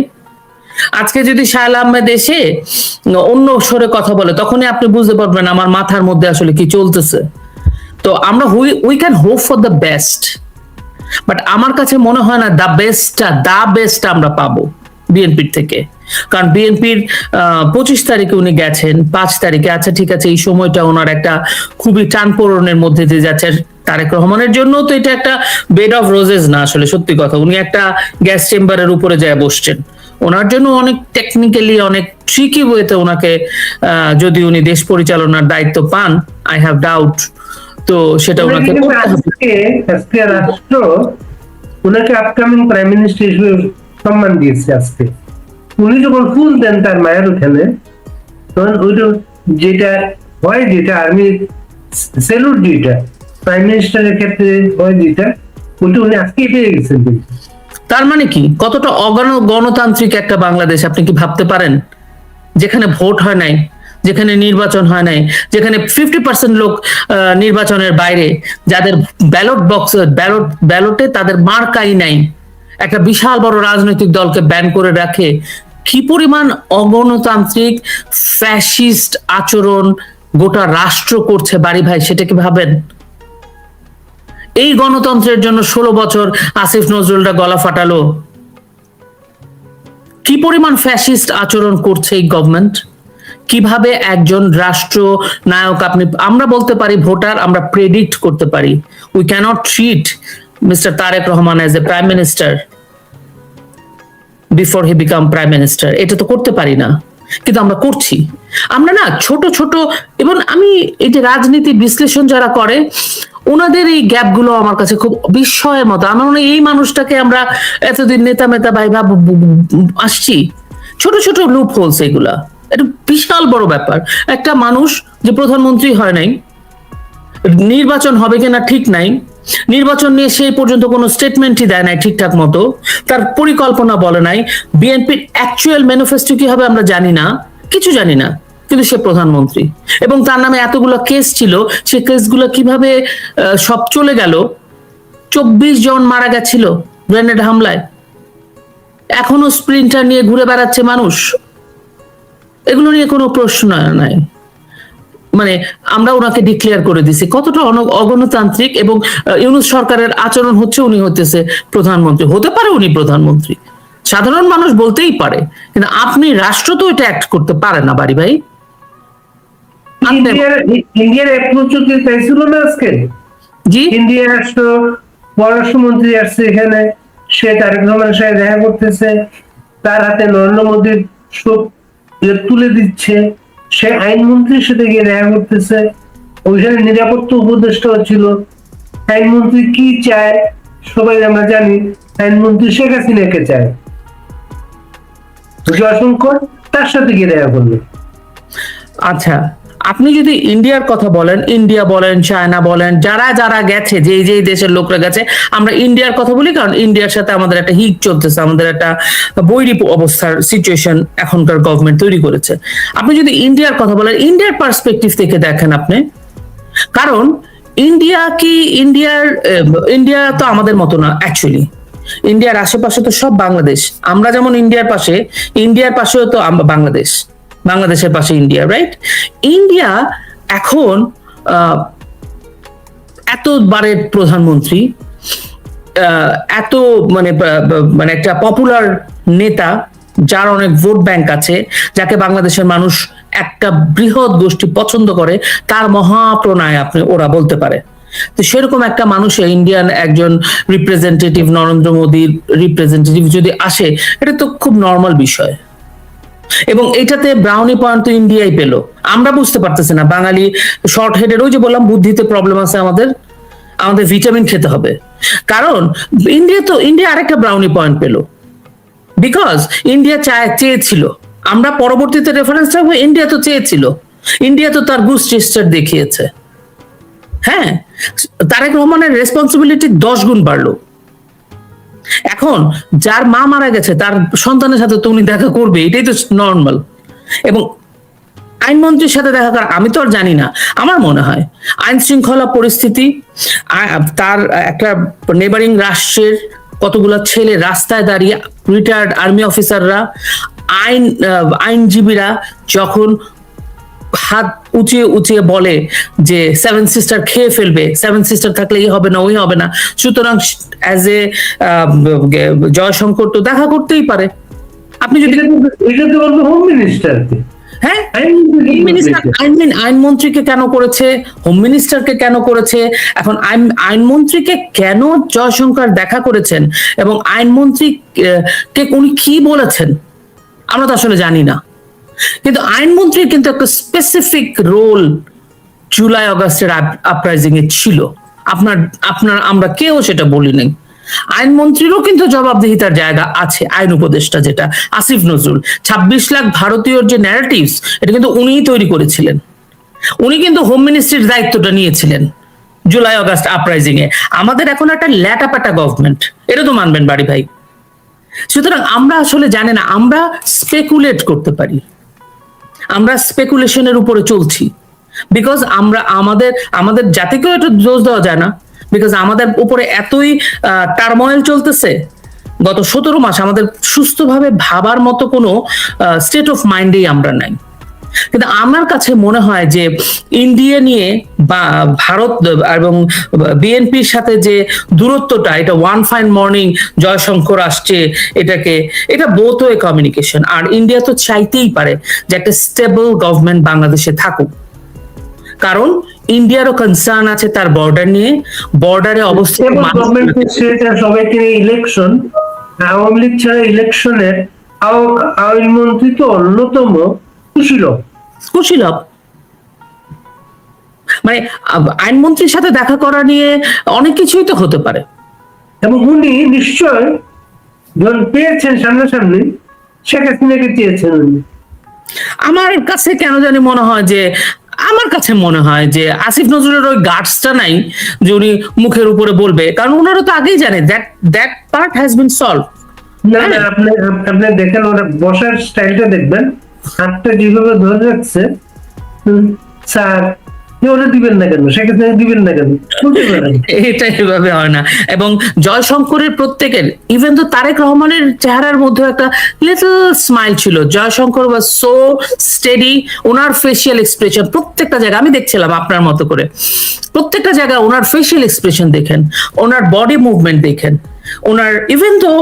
আজকে যদি শাহেল আহমেদ এসে অন্য স্বরে কথা বলে, তখনই আপনি বুঝতে পারবেন আমার মাথার মধ্যে আসলে কি চলতেছে। তো আমরা we can hope for the best, but আমার কাছে মনে হয় না দ্য বেস্ট আমরা পাবো বিএনপির থেকে। কারণ বিএনপির 25 তারিখে উনি গেছেন, 5 তারিখে, আচ্ছা ঠিক আছে, এই সময়টা ওনার একটা খুবই টানপোড়েনের মধ্যে দিয়ে যাচ্ছে। তারেক রহমানের জন্য তো এটা একটা বেড অফ রোজেস না, আসলে সত্যি কথা। উনি একটা গ্যাস চেম্বারের উপরে যায় বসছেন। ওনার জন্য অনেক টেকনিক্যালি অনেক ট্রিকি ওয়েতে ওনাকে, যদি উনি দেশ পরিচালনার দায়িত্ব পান, আই হ্যাভ ডাউট তো সেটা ওনাকে করতে হবে।
আজকে রাষ্ট্র ওনাকে আপকামিং প্রাইম মিনিস্টার হিসেবে সম্মান দিয়েছে। আজকে উনি যখন ফুল দেন তার মায়ের ওখানে, তখন ওইটা যেটা হয়, যেটা আর্মি সেলুট, যেটা প্রাইম মিনিস্টারের ক্ষেত্রে হয়, যেটা ওইটা উনি আজকেই পেয়ে গেছেন।
তার মানে কি, কতটা গণতান্ত্রিক একটা বাংলাদেশ আপনি কি ভাবতে পারেন? যেখানে ভোট হয় নাই, যেখানে নির্বাচন হয় নাই, যেখানে 50% লোক নির্বাচনের বাইরে, যাদের ব্যালটে তাদের মার্কাই নাই, একটা বিশাল বড় রাজনৈতিক দলকে ব্যান করে রাখে। কি পরিমাণ অগণতান্ত্রিক ফ্যাসিস্ট আচরণ গোটা রাষ্ট্র করছে বাড়ি ভাই, সেটা কি ভাবেন? এই গণতন্ত্রের জন্য 16 বছর আসিফ নজরুলরা গলা ফাটালো। কি পরিমাণ ফ্যাসিস্ট আচরণ করছে এই গভর্নমেন্ট। কিভাবে একজন রাষ্ট্র নায়ক, আমরা বলতে পারি ভোটার, আমরা প্রেডিক্ট করতে পারি। We cannot treat mister Tarique Rahman as a prime minister before he become prime minister, এটা তো করতে পারি না, কিন্তু আমরা করছি। আমরা না ছোট ছোট, এবং আমি এই যে রাজনীতি বিশ্লেষণ যারা করে ওনাদের এই গ্যাপগুলো আমার কাছে খুব বিস্ময়ের মতো। আমার মনে হয় এই মানুষটাকে আমরা এতদিন নেতা মেতা ভাই ভাব আসছি, ছোট ছোট লুপ হোলস এগুলা, এটা বিশাল বড় ব্যাপার। একটা মানুষ যে প্রধানমন্ত্রী হয় নাই, নির্বাচন হবে কিনা ঠিক নাই, নির্বাচন নিয়ে সেই পর্যন্ত কোনো স্টেটমেন্টই দেয় নাই ঠিকঠাক মতো, তার পরিকল্পনা বলে নাই, বিএনপির অ্যাকচুয়াল ম্যানিফেস্টো কি হবে আমরা জানি না, কিছু জানি না, কিন্তু সে প্রধানমন্ত্রী এবং তার নামে এতগুলো কেস ছিল। সে কেসগুলো কিভাবে সব চলে গেল। 24 জন মারা গেছিল গ্রেনেড হামলায়, এখনো স্প্রিন্টার নিয়ে ঘুরে বেড়াচ্ছে মানুষ। এগুলো নিয়ে কোনো প্রশ্ন নাই। মানে আমরা ওনাকে ডিক্লেয়ার করে দিছি, কতটা অগণতান্ত্রিক। এবং ইউনূস সরকারের আচরণ হচ্ছে উনি হতেছে প্রধানমন্ত্রী, হতে পারে উনি প্রধানমন্ত্রী, সাধারণ মানুষ বলতেই পারে, কিন্তু আপনি রাষ্ট্র তো এটা অ্যাক্ট করতে পারে না বাড়ি ভাই।
ইন্ডিয়ার অ্যাপ্রোচ কি তাই ছিল না আজকে?
জি,
ইন্ডিয়া রাষ্ট্র পররাষ্ট্রমন্ত্রী আসছে এখানে, সে তারেক রহমানের সাথে দেখা করতেছে, তার হাতে নরেন্দ্র মোদীর শোক তুলে দিচ্ছে, সে আইনমন্ত্রীর সাথে গিয়ে দেখা করতেছে, ওইখানে নিরাপত্তা উপদেষ্টা ছিল। আইনমন্ত্রী কি চায় সবাই আমরা জানি, আইনমন্ত্রী শেখ হাসিনাকে চায়। জয়শঙ্কর তার সাথে গিয়ে দেখা করলো।
আচ্ছা, আপনি যদি ইন্ডিয়ার কথা বলেন, ইন্ডিয়া বলেন, চায়না বলেন, যারা যারা গেছে, যে যে দেশের লোকরা গেছে, আমরা ইন্ডিয়ার কথা বলি কারণ ইন্ডিয়ার সাথে আমাদের একটা হিট চলতেছে, আমাদের একটা বৈরী অবস্থার সিচুয়েশন এখনকার গভর্নমেন্ট তৈরি করেছে। আপনি যদি ইন্ডিয়ার কথা বলেন, ইন্ডিয়ার পার্সপেক্টিভ থেকে দেখেন আপনি, কারণ ইন্ডিয়া তো আমাদের মতো না অ্যাকচুয়ালি। ইন্ডিয়ার আশেপাশে তো সব বাংলাদেশ। আমরা যেমন ইন্ডিয়ার পাশেও তো বাংলাদেশ, বাংলাদেশের পাশে ইন্ডিয়া, রাইট? ইন্ডিয়া এখন এতবারের প্রধানমন্ত্রী, এত মানে একটা পপুলার নেতা, যার অনেক ভোট ব্যাংক আছে, যাকে বাংলাদেশের মানুষ একটা বৃহৎ গোষ্ঠী পছন্দ করে, তার মহাপ্রণয় ওরা বলতে পারে। তো সেরকম একটা মানুষে ইন্ডিয়ান একজন রিপ্রেজেন্টেটিভ, নরেন্দ্র মোদীর রিপ্রেজেন্টেটিভ যদি আসে, এটা তো খুব নর্মাল বিষয়। এবং এটাতে ব্রাউনি পয়েন্ট তো ইন্ডিয়াই পেল, আমরা বুঝতে পারতেছি না। বাঙালি শর্ট হেডের, ওই যে বললাম বুদ্ধিতে প্রবলেম আছে, আমাদের ভিটামিন খেতে হবে। কারণ ইন্ডিয়া আরেকটা ব্রাউনি পয়েন্ট পেল, বিকজ ইন্ডিয়া চেয়েছিল, আমরা পরবর্তীতে রেফারেন্স রাখবো, ইন্ডিয়া তো চেয়েছিল, ইন্ডিয়া তো তার গুড জেস্টার দেখিয়েছে। হ্যাঁ, তারেক রহমানের রেসপন্সিবিলিটি 10 গুণ বাড়লো। এখন যার মা মারা গেছে তার সন্তানের সাথে তো উনি দেখা করবে, এটাই তো নর্মাল। এবং আইনমন্ত্রীর সাথে দেখা করা, আমি তো আর জানি না, আমার মনে হয় আইন শৃঙ্খলা পরিস্থিতি, তার একটা নেবারিং রাষ্ট্রের কতগুলো ছেলে রাস্তায় দাঁড়িয়ে, রিটায়ার্ড আর্মি অফিসাররা, আইনজীবীরা যখন হাত উঁচিয়ে উঁচিয়ে বলে যে 7 সিস্টার খেয়ে ফেলবে, 7 সিস্টার থাকলে এই হবে না, ওই হবে না, সুতরাং অ্যাজ এ জয়শঙ্কর তো দেখা করতেই পারে। আপনি যদি
হোম মিনিস্টারকে,
হ্যাঁ, আইনমন্ত্রীকে কেন করেছে, হোম মিনিস্টারকে কেন করেছে, এখন আইনমন্ত্রীকে কেন জয়শঙ্কর দেখা করেছেন এবং আইনমন্ত্রী কে উনি কি বলেছেন আমরা তো আসলে জানি না। কিন্তু আইনমন্ত্রীর কিন্তু একটা স্পেসিফিক রোল জুলাই আগস্টের আপরাইজিং এ ছিল, আমরা কেউ সেটা বলি নাই। আইনমন্ত্রীরও কিন্তু জবাবদিহিতার জায়গা আছে। আইন উপদেষ্টা যেটা আসিফ নজরুল, 26 লাখ ভারতীয়র যে ন্যারেটিভস, এটা কিন্তু উনিই তৈরি করেছিলেন। উনি কিন্তু হোম মিনিস্ট্রির দায়িত্বটা নিয়েছিলেন জুলাই আগস্ট আপরাইজিং এ। আমাদের এখন একটা ল্যাটাপাটা গভর্নমেন্ট, এটা তো মানবেন বাড়ি ভাই। সুতরাং আমরা আসলে জানি না, আমরা স্পেকুলেট করতে পারি, আমরা স্পেকুলেশনের উপরে চলছি, বিকজ আমরা আমাদের জাতিকেও এটা দোষ দেওয়া যায় না, বিকজ আমাদের উপরে এতই টার্ময়েল চলতেছে গত 17 মাস, আমাদের সুস্থভাবে ভাবার মতো কোনো স্টেট অফ মাইন্ডেই আমরা নাই। কিন্তু আমার কাছে মনে হয় যে ইন্ডিয়া নিয়ে বা ভারত এবং বিএনপির সাথে যে দূরত্বটা, এটা ওয়ান ফাইন মর্নিং জয়শঙ্কর আসছে, এটা বোথ ওয়ে কমিউনিকেশন। আর ইন্ডিয়া তো চাইতেই পারে যে একটা স্টেবল গভর্নমেন্ট বাংলাদেশে থাকুক, কারণ ইন্ডিয়ারও কনসার্ন আছে তার বর্ডার নিয়ে, বর্ডারে অবস্থিত
সবাইকে ইলেকশন, আওয়ামী লীগ ছাড়া ইলেকশনের আইনমন্ত্রী তো অন্যতম
কুশীলভ। মানে আইনমন্ত্রীর সাথে দেখা করা নিয়ে অনেক কিছুই তো হতে পারে।
এবং উনি নিশ্চয় যখন পেয়েছেন সামনাসামনি, শেখ হাসিনাকে চেয়েছেন।
আমার কাছে কেন জানি মনে হয় যে আসিফ নজরুলের ওই গার্ডসটা নাই যে উনি মুখের উপরে বলবে, কারণ ওনারা তো আগেই জানে that part has been solve.
না, আপনি দেখেন ওরা বসার স্টাইলটা দেখবেন, হাতটা যেভাবে ধরে রাখছে, স্যার ওরা দিবেন না কেন, সেক্ষেত্রে দিবেন না কেন,
এটা এভাবে হয় না। এবং জয়শঙ্করের প্রত্যেকের, ইভেন তো তারেক রহমানের চেহারার মধ্যে একটা লিটল স্মাইল ছিল। Jaishankar was so steady, owner facial expression প্রত্যেকটা জায়গায়, আমি দেখছিলাম আপনার মতো করে, প্রত্যেকটা জায়গায় ওনার ফেসিয়াল এক্সপ্রেশন দেখেন, ওনার বডি মুভমেন্ট দেখেন, ওনার ইভেন তো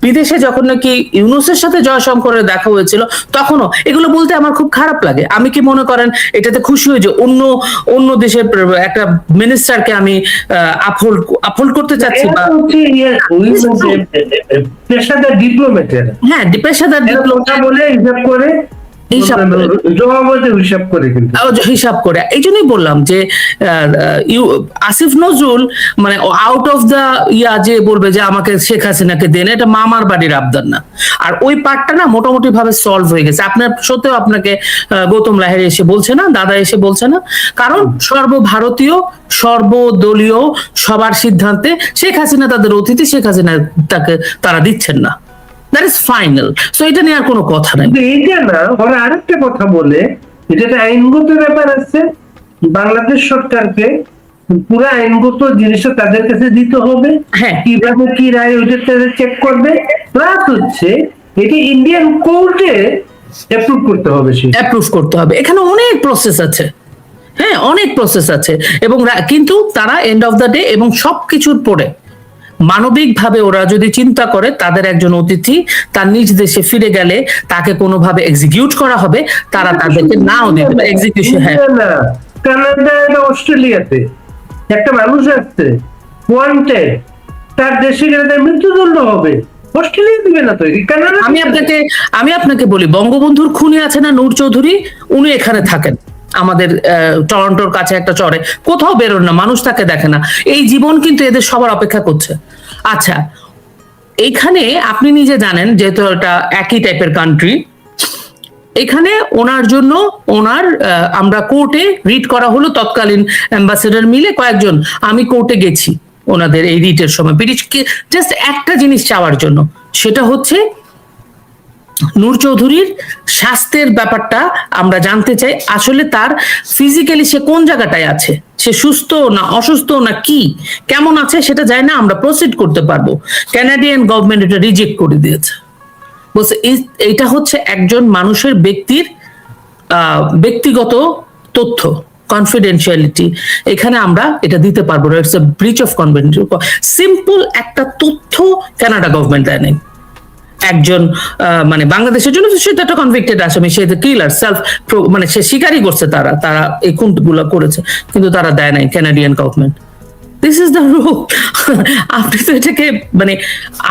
বিদেশে যখন নাকি ইউনূসের সাথে জয়শঙ্করের দেখা হয়েছিল তখনও, এগুলো বলতে আমার খুব খারাপ লাগে। আমি কি মনে করেন এটাতে খুশি হয়ে যে অন্য দেশের একটা মিনিস্টারকে আমি আপহোল্ড করতে চাচ্ছি? বা
পেশাদার ডিপ্লোম্যাটের,
হ্যাঁ, পেশাদার ডিপ্লোম্যাট
বলে হিসাব করে,
হিসাব করে। এই জন্যই বললাম যে আসিফ নজরুল মানে আউট অফ দা যে বলবে যে আমাকে শেখ হাসিনাকে দেন, এটা মামার বাড়ির আবদার না। আর ওই পার্টটা না মোটামুটি ভাবে সলভ হয়ে গেছে। আপনার সত্ত্বেও আপনাকে গৌতম লাহিড়ী এসে বলছে না, দাদা এসে বলছে না, কারণ সর্বভারতীয় সর্বদলীয় সবার সিদ্ধান্তে শেখ হাসিনা তাদের অতিথি, শেখ হাসিনা তারা দিচ্ছেন না। That is final. সো এটা নিয়ে আর কোনো কথা নাই।
এইটা না, ওরা আরেকটা কথা বলে, এটা আইনগত ব্যাপার আছে, বাংলাদেশ সরকারকে পুরো আইনগত জিনিসটা তাদের কাছে দিতে হবে,
হ্যাঁ।
কিভাবে কি রায় ওইটা তাদের চেক করবে, প্লাস হচ্ছে এটি ইন্ডিয়ান কোর্টে অ্যাপ্রুভ করতে হবে সেটা।
অ্যাপ্রুভ করতে হবে, এখানে অনেক প্রসেস আছে, হ্যাঁ অনেক প্রসেস আছে, এবং কিন্তু তারা এন্ড অফ দ্য ডে এবং সবকিছুর পরে মানবিকভাবে ওরা যদি চিন্তা করে তাদের একজন অতিথি তার নিজ দেশে ফিরে গেলে তাকে কোনোভাবে এক্সিকিউট করা হবে, তারা তাদেরকে নাও দিতে পারে এক্সিকিউশন। হ্যাঁ,
না, কানাডা, অস্ট্রেলিয়াতে একটা মানুষ আসছে ওয়ান্টেড, তার দেশে গেলে তার মৃত্যুদণ্ড হবে, অস্ট্রেলিয়া দিবে না তো, কানাডা।
আমি আপনাকে বলি, বঙ্গবন্ধুর খুনি আছে না নূর চৌধুরী, উনি এখানে থাকেন আমাদের টরন্টোর কাছে একটা চরে, কোথাও বেরোন না, মানুষ তাকে দেখে না, এই জীবন কিন্তু এদের সবার অপেক্ষা করছে। আচ্ছা, এইখানে আপনি নিজে জানেন যেহেতু এটা একই টাইপের কান্ট্রি, এখানে ওনার জন্য আমরা কোর্টে রিট করা হলো, তৎকালীন অ্যাম্বাসেডর মিলে কয়েকজন, আমি কোর্টে গেছি ওনাদের এই রিটের সময়, ব্রিটিশকে জাস্ট একটা জিনিস চাওয়ার জন্য, সেটা হচ্ছে নূর চৌধুরীর স্বাস্থ্যের ব্যাপারটা আমরা জানতে চাই, আসলে তার ফিজিক্যালি সে কোন জায়গাটায় আছে, সে সুস্থ না অসুস্থ না কি কেমন আছে সেটা জানি না, আমরা প্রসিড করতে পারবো। ক্যানাডিয়ান গভর্নমেন্ট এটা রিজেক্ট করে দিয়েছে, বলছে এইটা হচ্ছে একজন মানুষের ব্যক্তিগত তথ্য, কনফিডেন্সিয়ালিটি, এখানে আমরা এটা দিতে পারবো না, it's a breach of confidential. Simple একটা তথ্য কানাডা গভর্নমেন্ট দেয় নাই একজন মানে বাংলাদেশের জন্য, সেটা একটা কনভিক্টেড আসামি, সে কিলার সেলফ, মানে সে স্বীকারই করছে তারা এই খুনগুলো করেছে, কিন্তু তারা দেয় নাই Canadian government. This is the rule. আপনি তো এটাকে মানে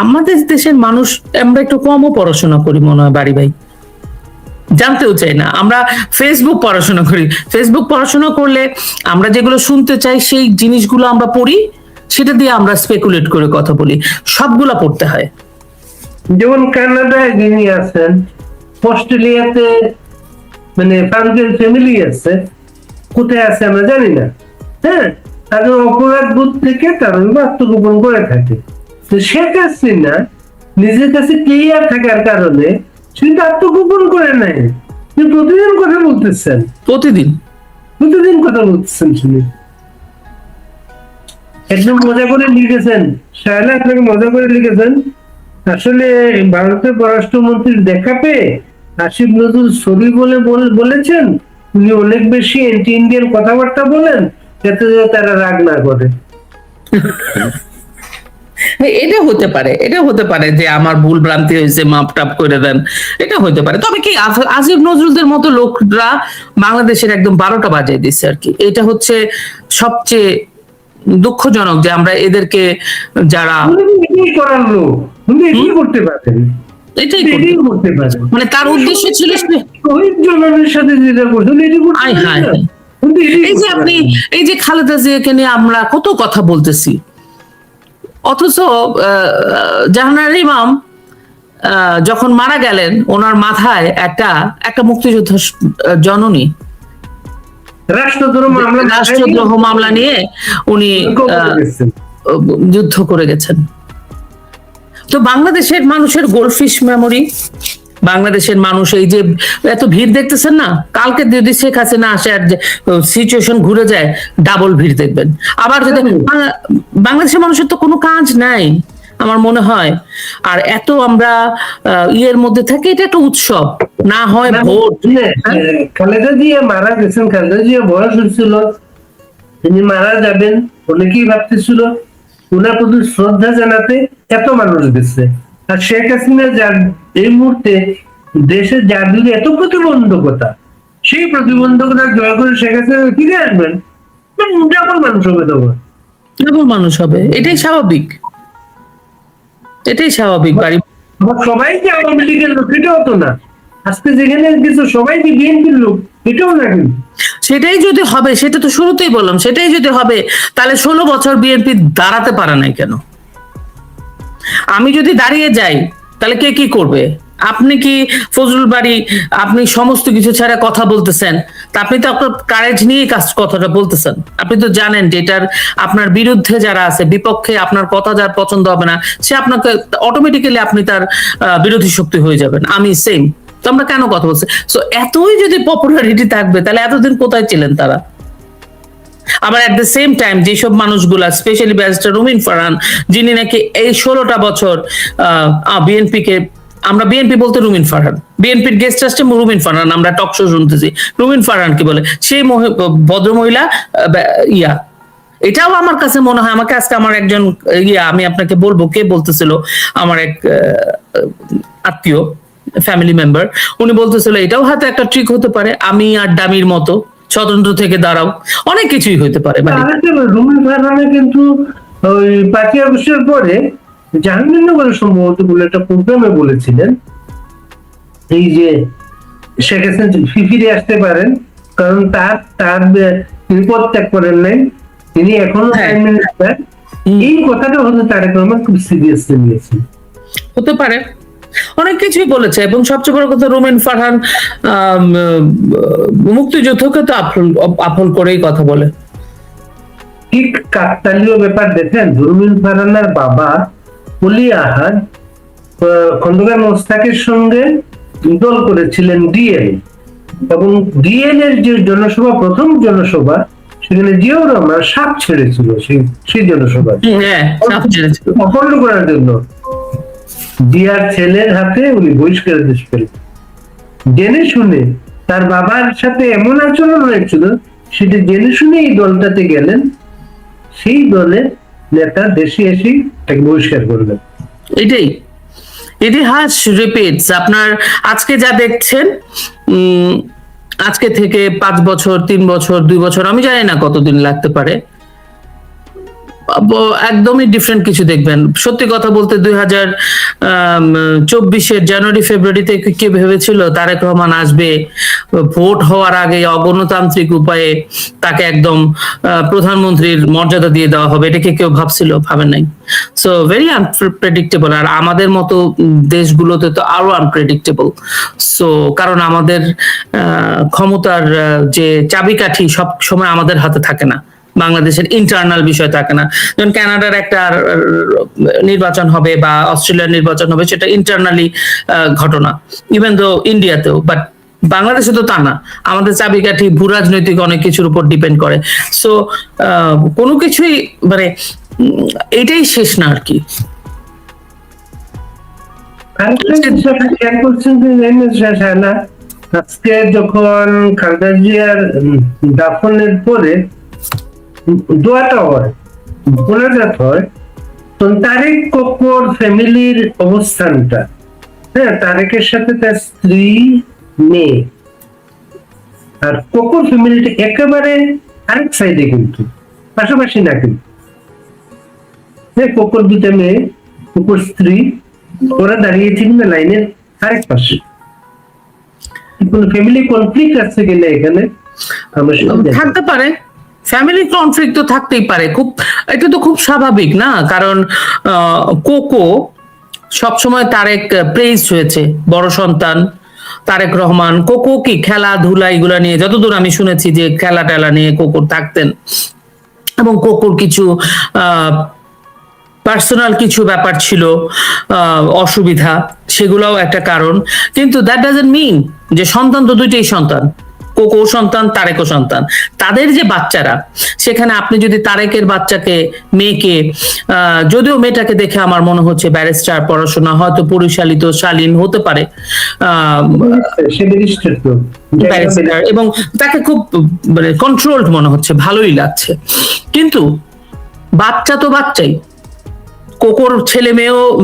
আমাদের দেশের মানুষ আমরা একটু কমও পড়াশোনা করি মনে হয় বাড়ি ভাই, জানতেও চাই না, আমরা ফেসবুক পড়াশোনা করি, ফেসবুক পড়াশোনা করলে আমরা যেগুলো শুনতে চাই সেই জিনিসগুলো আমরা পড়ি, সেটা দিয়ে আমরা স্পেকুলেট করে কথা বলি, সবগুলা পড়তে হয়।
যেমন কানাডায় যিনি আছেন, অস্ট্রেলিয়াতে মানে ফ্রান্সের ফ্যামিলি আছে, কোথায় আছে আমরা জানি না, হ্যাঁ, তাদের অপরাধ বোধ থেকে তারা আত্মগোপন করে থাকে। তো শেখ হাসিনা নিজের কাছে ক্লিয়ার থাকার কারণে কিন্তু আত্মগোপন করে নাই, তিনি প্রতিদিন কথা বলতেছেন, প্রতিদিন কথা বলতেছেন শুনি। একদম মজা করে লিখেছেন, শায়লা আপনাকে মজা করে লিখেছেন, আসলে ভারতের পররাষ্ট্রমন্ত্রীর দেখা পেয়ে আসিফ নজরুল সরি বলেছেন, উনি অনেক বেশি অ্যান্টি ইন্ডিয়ান কথাবার্তা বলেন, যাতে তারা রাগ না করে।
এটা হতে পারে যে আমার ভুল ভ্রান্তি হয়েছে, মাপ টাপ করে দেন, এটা হতে পারে। তবে কি আসিফ নজরুলদের মতো লোকরা বাংলাদেশের একদম 12টা বাজিয়ে দিচ্ছে আর কি, এটা হচ্ছে সবচেয়ে দুঃখজনক যে আমরা এদেরকে যারা
করার লোক করতে পারেন,
এটাই
করতে পারেন,
মানে তার উদ্দেশ্য ছিল
শহীদ জনগণের সাথে যেটা করছেন এটি করতে পারেন।
এই যে আপনি এই যে খালেদা জিয়াকে নিয়ে আমরা কত কথা বলতেছি, অথচ জাহানারা ইমাম যখন মারা গেলেন ওনার মাথায় একটা মুক্তিযুদ্ধ জননী রাষ্ট্রদ্রোহ মামলা নিয়ে উনি যুদ্ধ করে গেছেন। তো বাংলাদেশের মানুষের গোল্ডফিশ মেমোরি, বাংলাদেশের মানুষ এই যে এত ভিড় দেখতেছেন না, কালকে যদি শেখ হাসিনা আসে আর সিচুয়েশন ঘুরে যায়, ডাবল ভিড় দেখবেন। আবার যদি বাংলাদেশের মানুষের তো কোনো কাজ নাই আমার মনে হয়, আর এত আমরা ইয়ের মধ্যে থাকি, এটা একটা উৎসব না হয় ভোট।
খালেদা জিয়া মারা গেছেন, খালেদা জিয়া বয়স হয়েছিল, তিনি মারা যাবেন, অনেকেই ভাবতেছিল ওনার প্রতি শ্রদ্ধা জানাতে এত মানুষ গেছে। আর শেখ হাসিনা যার এই মুহূর্তে দেশে যার দিকে এত প্রতিবন্ধকতা, সেই প্রতিবন্ধকতা জয় করে শেখ হাসিনা ফিরে আসবেন, ডাবল মানুষ হবে, তখন
ডাবল মানুষ হবে, এটাই স্বাভাবিক, এটাই স্বাভাবিক। বাড়ি
সবাই যে আওয়ামী লীগের লোক এটাও তো না, আজকে যেখানে কিছু সবাই যে বিএনপির লোক এটাও না, কিন্তু
সেটাই যদি হবে, সেটা তো শুরুতেই বললাম, সেটাই যদি হবে তাহলে 16 বছর বিএনপি দাঁড়াতে পারে নাই কেন? আমি যদি দাঁড়িয়ে যাই তাহলে কে কি করবে? আপনি কি ফজলুল বাড়ি, আপনি সমস্ত কিছু ছাড়া কথা বলতেছেন, তা আপনি তো আপনার কারেজ নিয়ে কথাটা বলতেছেন, আপনি তো জানেন যে এটার আপনার বিরুদ্ধে যারা আছে, বিপক্ষে আপনার কথা যার পছন্দ হবে না, সে আপনাকে অটোমেটিক্যালি আপনি তার বিরোধী শক্তি হয়ে যাবেন। আমি সেম, তো আমরা কেন কথা বলছি? সো এতই যদি পপুলারিটি থাকবে তাহলে এতদিন কোথায় ছিলেন তারা? আবার এট দ্য সেম টাইম যেসব মানুষগুলা স্পেশালি ব্যারিস্টার রুমিন ফারহান, যিনি নাকি এই 16টা বছর বিএনপি কে, আমরা বিএনপি বলতে রুমিন ফারহান, বিএনপির গেস্ট আসছে রুমিন ফারহান, আমরা টক শো শুনতেছি রুমিন ফারহান কি বলে, সেই ভদ্রমহিলা ইয়া, এটাও আমার কাছে মনে হয়, আমাকে আজকে আমার একজন আমি আপনাকে বলবো কে বলতেছিল, আমার এক আত্মীয় ফ্যামিলি মেম্বার, উনি বলতেছিল এটাও হয়তো একটা ট্রিক হতে পারে, আমি আর ডামির মতো স্বতন্ত্র থেকে দাঁড়াও, অনেক কিছুই হতে পারে।
রুমিন ফারহানে কিন্তু ওই 5ই আগস্টের পরে জাহাঙ্গীরনগরের সম্ভবত বলে একটা প্রোগ্রামে বলেছিলেন এই যে শেখ হাসিনা ফিরে আসতে পারেন, কারণ তার তিনি পদত্যাগ করেন নাই, তিনি এখনো প্রাইম মিনিস্টার। এই কথাটা হয়তো তারেক রহমান খুব সিরিয়াসলি নিয়েছেন,
হতে পারে, অনেক কিছুই বলেছে। এবং সবচেয়ে বড় কথা, রুমিন ফারহান মুক্তিযুদ্ধকে তো আফল করেই কথা বলে।
ঠিক কাকতালীয় ব্যাপার দেখেন, রুমিন ফারহানের বাবা অলি আহাদ খন্দকার মোস্তাকের সঙ্গে দল করেছিলেন ডিএল, এবং ডিএল এর যে জনসভা, প্রথম জনসভা, সেখানে জিয়াউর রহমান সাপ ছেড়েছিল সেই জনসভা অপন্ন করার জন্য। জিয়ার ছেলের হাতে উনি বহিষ্কারাদেশ পেলেন, জেনে শুনে তার বাবার সাথে এমন আচরণ হয়েছিল, সেটা জেনে শুনে এই দলটাতে গেলেন, সেই দলের নেতা দেশে এসে তাকে বহিষ্কার করলেন।
এটাই ইতিহাস রিপিটস। আপনার আজকে যা দেখছেন, আজকে থেকে 5 বছর, 3 বছর, 2 বছর, আমি জানি না কতদিন লাগতে পারে, একদমই ডিফারেন্ট কিছু দেখবেন। সত্যি কথা বলতে 2024-এর জানুয়ারি ফেব্রুয়ারিতে কে ভেবেছিল তারেক রহমান আসবে, ভোট হওয়ার আগে অগণতান্ত্রিক উপায়ে তাকে একদম প্রধানমন্ত্রীর মর্যাদা দিয়ে দেওয়া হবে? এটাকে কেউ ভাবছিল? ভাবেন নাই। So very unpredictable. আর আমাদের মতো দেশগুলোতে তো আরো আনপ্রেডিক্টেবল। সো কারণ আমাদের ক্ষমতার যে চাবিকাঠি সব সময় আমাদের হাতে থাকে না, বাংলাদেশের ইন্টারনাল বিষয় থাকে না। যেমন কানাডার একটা নির্বাচন হবে বা অস্ট্রেলিয়ার নির্বাচন হবে, সেটা ইন্টারনালি ঘটনা, ইভেন দো ইন্ডিয়াতেও, বাট বাংলাদেশে তো তা না। আমাদের চাবিকাঠি ভূ রাজনৈতিক অনেক কিছুর উপর ডিপেন্ড করে। সো কোনো কিছুই মানে এটাই শেষ না আর কি।
আজকে যখন খালেদা জিয়ার দাফনের পরে দোয়াটা হয়, মোনাজাত হয়, তখন তারেক কোকর ফ্যামিলির অবস্থানটা, হ্যাঁ, তারেকের সাথে তার স্ত্রী, মেয়ে, আর কোকর ফ্যামিলিটা একেবারে আরেক সাইডে, কিন্তু পাশাপাশি না, কিন্তু কোকর 2টা মেয়ে, কোকর স্ত্রী, ওরা দাঁড়িয়েছিলেন লাইনের আরেক পাশে। কোন ফ্যামিলি কনফ্লিক্ট আছে কিনা এখানে
থাকতে পারে, ফ্যামিলি কনফ্লিক্ট তো থাকতেই পারে, এটা তো খুব স্বাভাবিক না? কারণ কোকো সবসময় তারেক প্রেইজ হয়েছে, বড় সন্তান তারেক রহমান। কোকো কি খেলাধুলা এগুলা নিয়ে, যতদূর আমি শুনেছি যে খেলা টেলা নিয়ে কোকোর থাকতেন, এবং কোকোর কিছু পার্সোনাল কিছু ব্যাপার ছিল, অসুবিধা, সেগুলোও একটা কারণ। কিন্তু দ্যাট ডাজন্ট মিন যে সন্তান তো দুইটাই সন্তান, কোকো সন্তান, তারেকও সন্তান। তাদের যে বাচ্চারা, সেখানে আপনি যদি তারেকের বাচ্চাকে, মেয়েকে, যদিও মেয়েটাকে দেখে আমার মনে হচ্ছে ব্যারিস্টার, পড়াশোনা হয়তো পরিচালিত, শালীন হতে পারে, এবং তাকে খুব মানে কন্ট্রোলড মনে হচ্ছে, ভালোই লাগছে। কিন্তু বাচ্চা তো বাচ্চাই, কোকোর ছেলে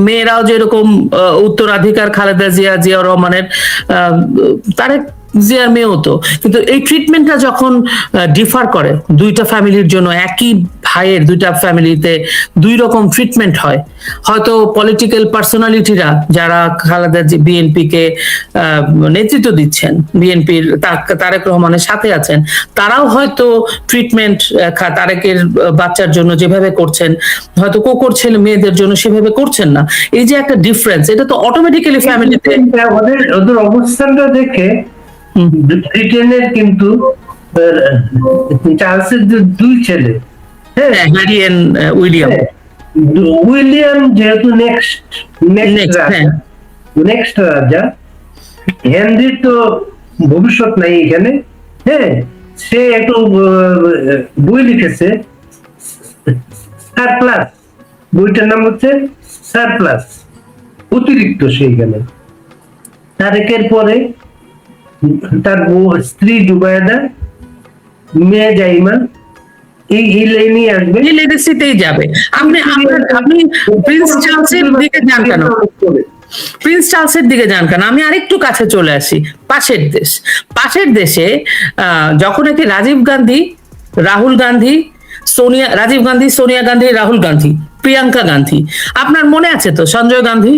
মেয়েরাও যেরকম উত্তরাধিকার খালেদা জিয়া, জিয়া রহমানের, তারেক জিয়ার মেয়েও তো। কিন্তু এই ট্রিটমেন্টটা যখন ডিফার করে দুইটা ফ্যামিলির জন্য, একই ভাইয়ের দুইটা ফ্যামিলিতে 2 রকম ট্রিটমেন্ট হয়, হয়তো পলিটিক্যাল পার্সোনালিটিরা যারা খালেদা বিএনপি কে নেতৃত্ব দিচ্ছেন, বিএনপির তারেক রহমানের সাথে আছেন, তারাও হয়তো ট্রিটমেন্ট তারেকের বাচ্চার জন্য যেভাবে করছেন, হয়তো কোকোর ছেলে মেয়েদের জন্য সেভাবে করছেন না। এই যে একটা ডিফারেন্স, এটা তো অটোমেটিক্যালি ফ্যামিলিতে
ওদের অবস্থানটা দেখে ব্রিটেনের কিন্তু চার্লসের 2 ছেলে,
হ্যারি এন্ড উইলিয়াম,
উইলিয়াম যেহেতু নেক্সট রাজা, হেনরির তো ভবিষ্যৎ নাই এখানে, হ্যাঁ, সে একটু বই লিখেছে সারপ্লাস, বইটার নাম হচ্ছে সারপ্লাস, অতিরিক্ত সেইখানে। তারেকের পরে তার স্ত্রী জুবায়েদা, মেয়ে জাইমা, এই লাইনে আসবে।
এই লেগেসিতেই যাবে। আপনি প্রিন্স চার্লসের দিকে যান কেন? প্রিন্স চার্লসের দিকে যান কেন? আমি আরেকটু কাছে চলে আসি, পাশের দেশ। পাশের দেশে যখন নাকি রাজীব গান্ধী, রাহুল গান্ধী, রাজীব গান্ধী, সোনিয়া গান্ধী, রাহুল গান্ধী, প্রিয়াঙ্কা গান্ধী, আপনার মনে আছে তো সঞ্জয় গান্ধী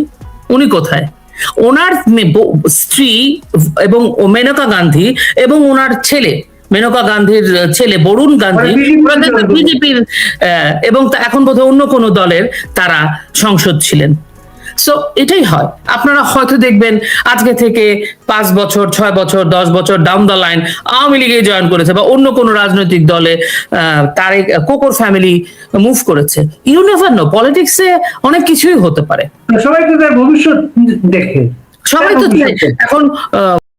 উনি কোথায়? ওনার স্ত্রী এবং মেনকা গান্ধী এবং ওনার ছেলে, মেনকা গান্ধীর ছেলে বরুণ গান্ধী বিজেপির এবং এখন বোধহয় অন্য কোনো দলের তারা সংসদ ছিলেন। সো এটাই হয়। আপনারা হয়তো দেখবেন আজকে থেকে 5 বছর, 6 বছর, 10 বছর ডাউন দ্য লাইন আওয়ামী লীগে জয়েন করেছে বা অন্য কোনো রাজনৈতিক দলে তারেক কোকর ফ্যামিলি মুভ করেছে। ইউ নেভার নো, পলিটিক্সে অনেক কিছুই হতে পারে।
সবাই তো তার ভবিষ্যৎ দেখে,
সবাই তো এখন